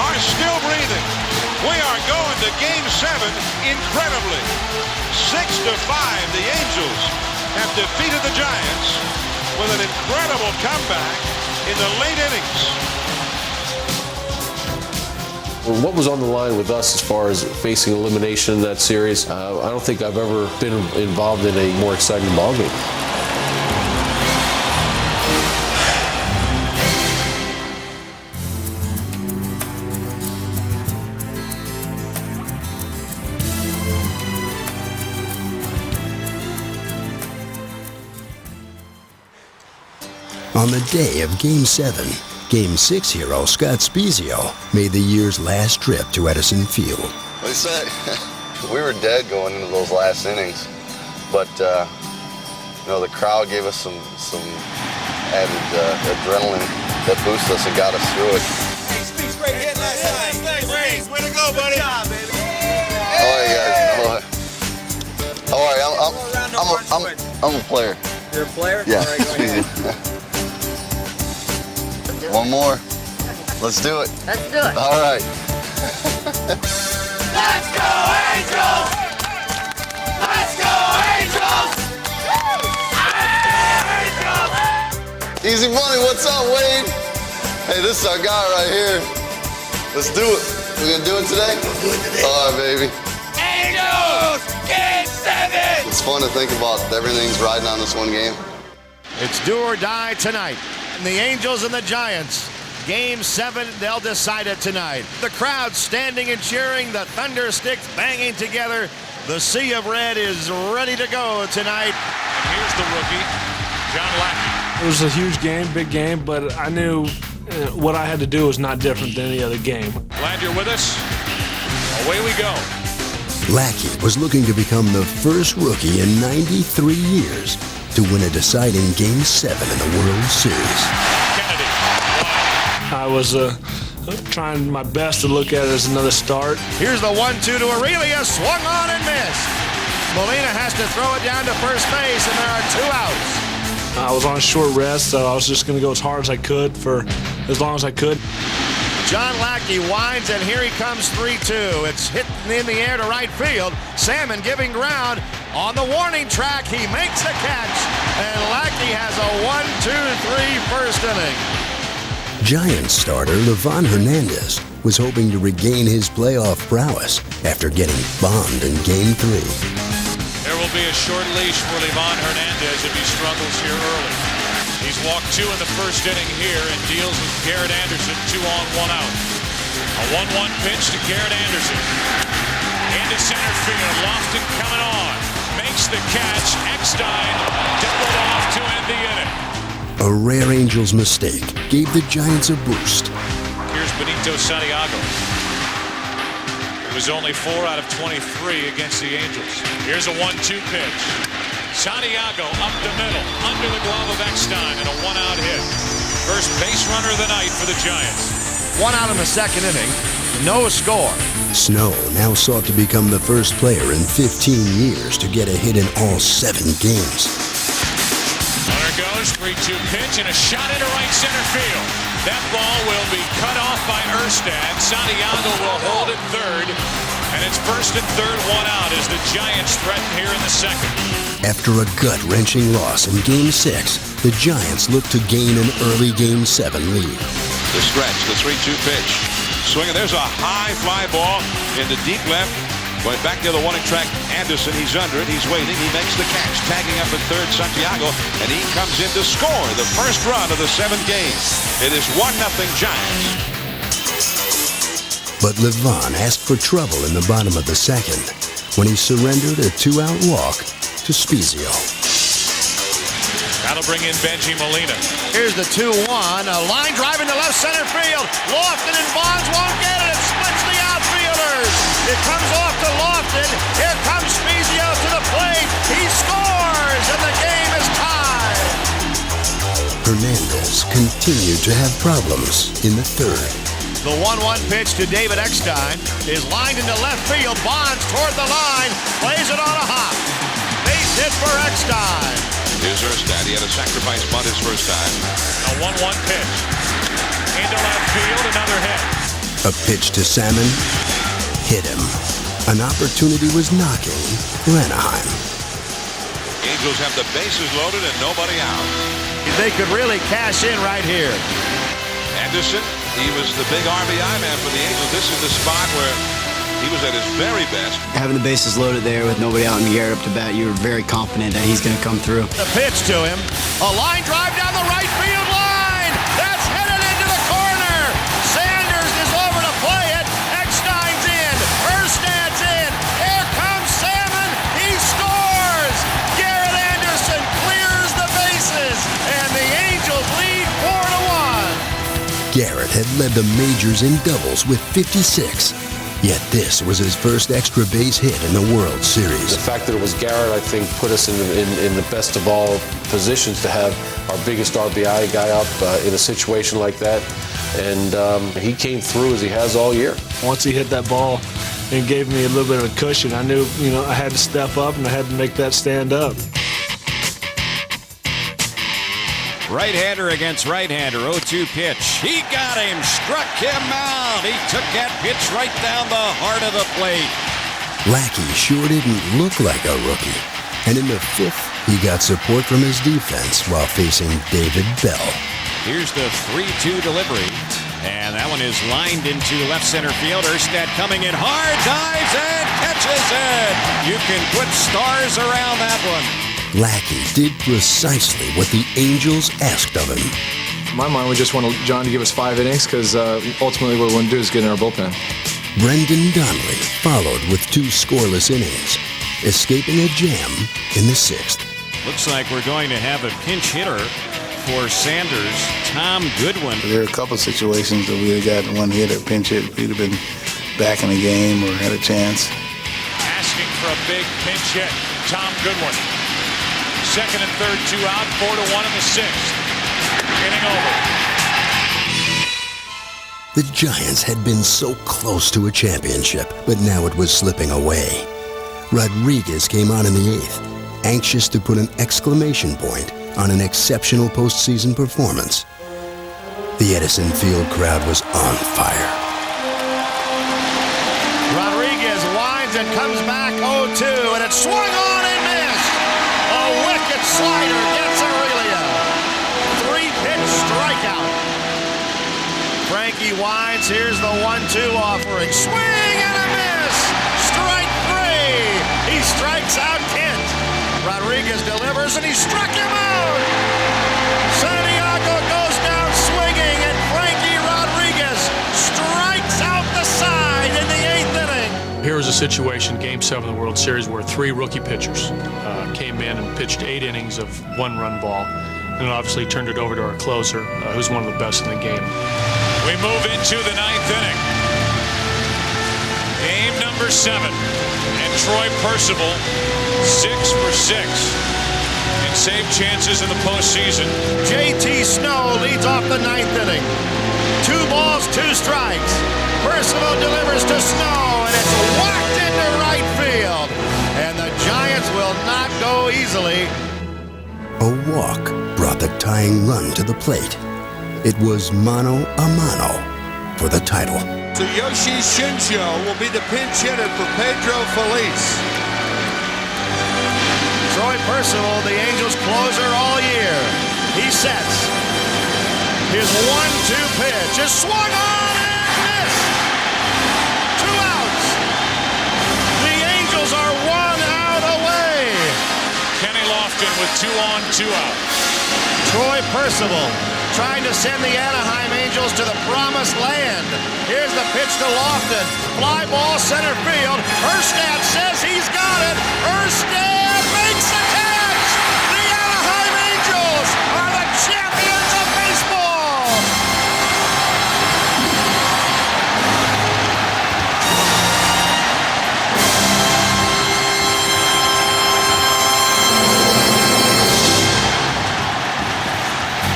are still breathing. We are going to Game incredibly, 6-5, the Angels have defeated the Giants with an incredible comeback in the late innings.
What was on the line with us as far as facing elimination in that series? I don't think I've ever been involved in a more exciting ballgame.
On the day of Game 7, Game 6 hero Scott Spiezio made the year's last trip to Edison Field.
Like I said, we were dead going into those last innings, but the crowd gave us some added adrenaline that boosted us and got us through it.
Hey, Speaks, great hit last night. Thanks, way to go, buddy. Good job, baby.
All right, guys. All right, I'm a player.
You're a player?
Yeah.
All right, go ahead.
One more. Let's do it.
Let's do it.
All right.
Let's go, Angels! Let's go, Angels! Angels!
Easy money, what's up, Wade? Hey, this is our guy right here. Let's do it. We're gonna do it today? Let's do it today. All right, baby.
Angels! Game 7!
It's fun to think about everything's riding on this one game.
It's do or die tonight. And the Angels and the Giants. Game 7, they'll decide it tonight. The crowd standing and cheering, the thunder sticks banging together. The sea of red is ready to go tonight.
And here's the rookie, John Lackey.
It was a huge game, big game, but I knew what I had to do was not different than any other game.
Glad you're with us. Away we go.
Lackey was looking to become the first rookie in 93 years to win a deciding Game 7 in the World Series.
Kennedy.
I was trying my best to look at it as another start.
Here's the 1-2 to Aurelia, swung on and missed. Molina has to throw it down to first base, and there are 2 outs.
I was on a short rest, so I was just going to go as hard as I could for as long as I could.
John Lackey winds, and here he comes 3-2. It's hit in the air to right field. Salmon giving ground. On the warning track, he makes the catch, and Lackey has a 1-2-3 first inning.
Giants starter Livan Hernandez was hoping to regain his playoff prowess after getting bombed in Game 3.
There will be a short leash for Livan Hernandez if he struggles here early. He's walked 2 in the first inning here and deals with Garrett Anderson, 2 on, 1 out. A 1-1 pitch to Garrett Anderson. Into center field, Lofton coming on. Makes the catch, Eckstein doubled off to end the inning.
A rare Angels mistake gave the Giants a boost.
Here's Benito Santiago. It was only 4 out of 23 against the Angels. Here's a 1-2 pitch. Santiago up the middle, under the glove of Eckstein, and a 1-out hit. First base runner of the night for the Giants.
1 out in the second inning, no score.
Snow now sought to become the first player in 15 years to get a hit in all 7 games.
Runner goes, 3-2 pitch, and a shot into right center field. That ball will be cut off by Erstad. Santiago will hold it third, and it's first and third, 1 out as the Giants threaten here in the second.
After a gut-wrenching loss in Game 6, the Giants look to gain an early Game 7 lead.
The stretch, the 3-2 pitch. Swinging, there's a high fly ball into deep left. Going back to the warning track, Anderson, he's under it, he's waiting, he makes the catch. Tagging up at third, Santiago, and he comes in to score the first run of the 7th game. It is 1-0 Giants.
But Livan asked for trouble in the bottom of the second when he surrendered a 2-out walk to Spiezio.
That'll bring in Benji Molina.
Here's the 2-1, a line drive into left center field. Lofton and Bonds won't get it. It splits the outfielders. It comes off to Lofton. Here comes Spiezio to the plate. He scores, and the game is tied.
Hernandez continued to have problems in the third.
The 1-1 pitch to David Eckstein is lined into left field. Bonds toward the line, plays it on a hop. Base hit for Eckstein.
Here's Erstad. He had a sacrifice bunt his first time.
A 1-1 pitch. Into left field, another hit.
A pitch to Salmon hit him. an opportunity was knocking for Anaheim.
Angels have the bases loaded and nobody out.
They could really cash in right here.
Anderson, he was the big RBI man for the Angels. This is the spot where he was at his very best.
Having the bases loaded there with nobody out and Garrett up to bat, you were very confident that he's going to come through.
The pitch to him. A line drive down the right field line. That's headed into the corner. Sanders is over to play it. Eckstein's in. Erstad's in. Here comes Salmon. He scores. Garrett Anderson clears the bases. And the Angels lead 4-1.
Garrett had led the majors in doubles with 56. Yet this was his first extra base hit in the World Series.
The fact that it was Garrett, I think, put us in the best of all positions to have our biggest RBI guy up in a situation like that. And he came through as he has all year.
Once he hit that ball and gave me a little bit of a cushion, I knew, I had to step up and I had to make that stand up.
Right-hander against right-hander, 0-2 pitch. He got him, struck him out. He took that pitch right down the heart of the plate.
Lackey sure didn't look like a rookie. And in the fifth, he got support from his defense while facing David Bell.
Here's the 3-2 delivery. And that one is lined into left center field. Erstad coming in hard, dives and catches it. You can put stars around that one.
Lackey did precisely what the Angels asked of him.
In my mind, we just wanted John to give us 5 innings because ultimately what we want to do is get in our bullpen.
Brendan Donnelly followed with 2 scoreless innings, escaping a jam in the 6th.
Looks like we're going to have a pinch hitter for Sanders, Tom Goodwin.
There are a couple of situations that we had got one hit or pinch hit. We'd have been back in the game or had a chance.
Asking for a big pinch hit, Tom Goodwin. Second and third, 2 out, 4-1 in the 6th. Inning over.
The Giants had been so close to a championship, but now it was slipping away. Rodriguez came on in the 8th, anxious to put an exclamation point on an exceptional postseason performance. The Edison Field crowd was on fire.
Rodriguez winds and comes back 0-2, and it's swung on and missed. A wicked slider gets Aurelia. 3-pitch strikeout. Frankie winds. Here's the 1-2 offering. Swing and a miss. Strike 3. He strikes out Kent. Rodriguez delivers and he struck him out. Santiago goes down swinging and Frankie Rodriguez strikes out the side in the 8th inning.
Here was a situation, Game 7 of the World Series, where 3 rookie pitchers came in and pitched 8 innings of 1-run ball, and obviously turned it over to our closer, who's one of the best in the game.
We move into the 9th inning. Game number 7. And Troy Percival, 6 for 6 in save chances in the postseason.
JT Snow leads off the 9th inning. 2 balls, 2 strikes. Percival delivers to Snow, and it's whacked into right field. And the Giants will not go easily.
A walk brought the tying run to the plate. It was mano a mano for the title.
So Yoshi Shinjo will be the pinch hitter for Pedro Feliz.
Troy Percival, the Angels' closer all year. He sets. His 1-2 pitch is swung on and missed. 2 outs. The Angels are 1 out away.
Kenny Lofton with 2 on, 2 out.
Troy Percival trying to send the Anaheim Angels to the promised land. Here's the pitch to Lofton. Fly ball center field. Erstad says he's got it. Erstad makes the catch. The Anaheim Angels are the champions of baseball.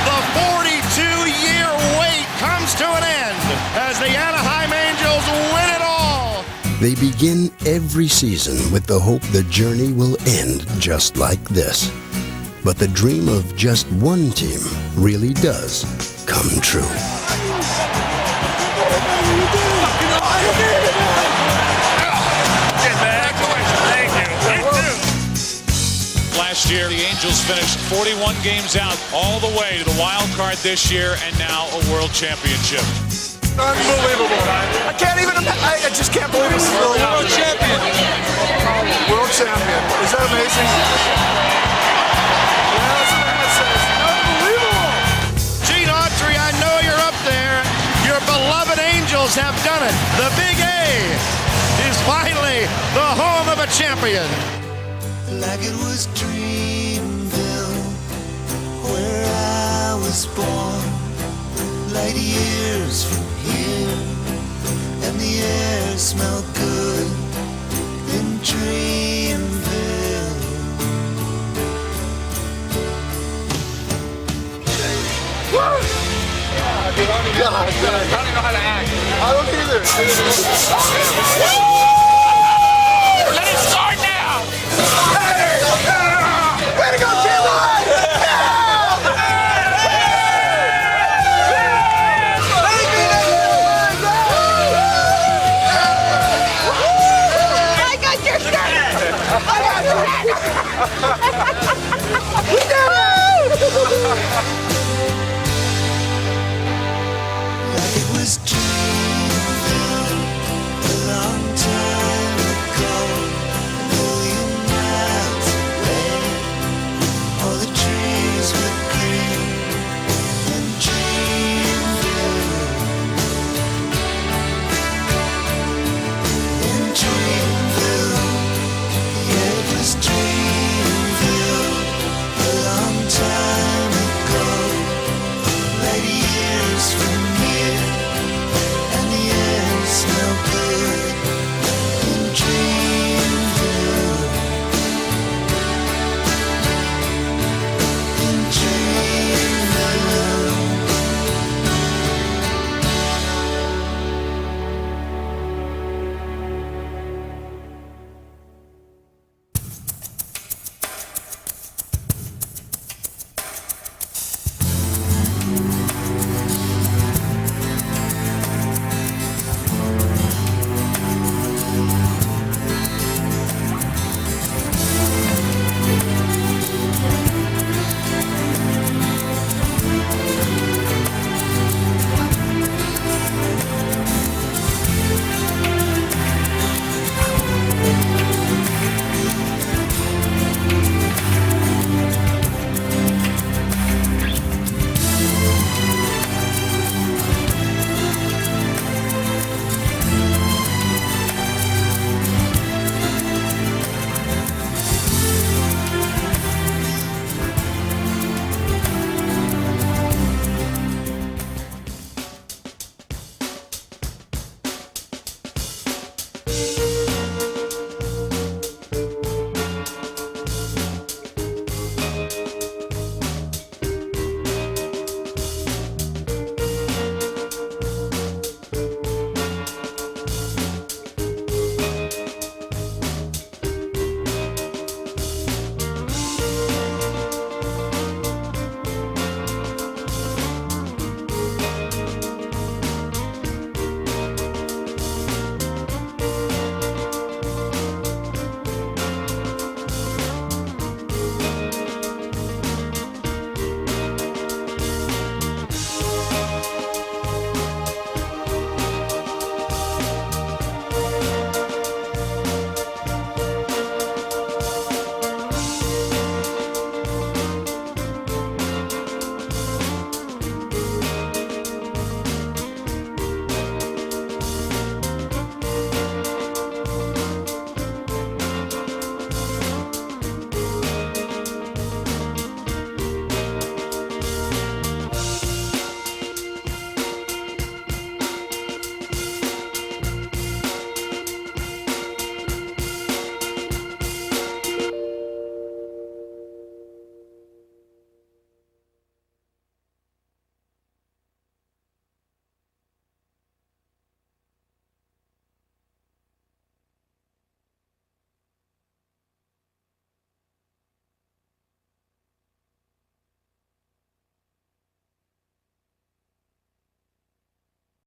The 42-year wait comes to an end as the Anaheim Angels win it all.
They begin every season with the hope the journey will end just like this. But the dream of just one team really does come true.
last year. The Angels finished 41 games out all the way to the wild card this year, and now a world championship.
Unbelievable. I just can't believe this is really world champion. World champion. Is that amazing? Yeah, that's what that says. Unbelievable.
Gene Autry, I know you're up there. Your beloved Angels have done it. The Big A is finally the home of a champion.
Like it was Dreamville, where I was born, light years from here, and the air smelled good in Dreamville.
Woo! God, I don't even know how to act. I don't either.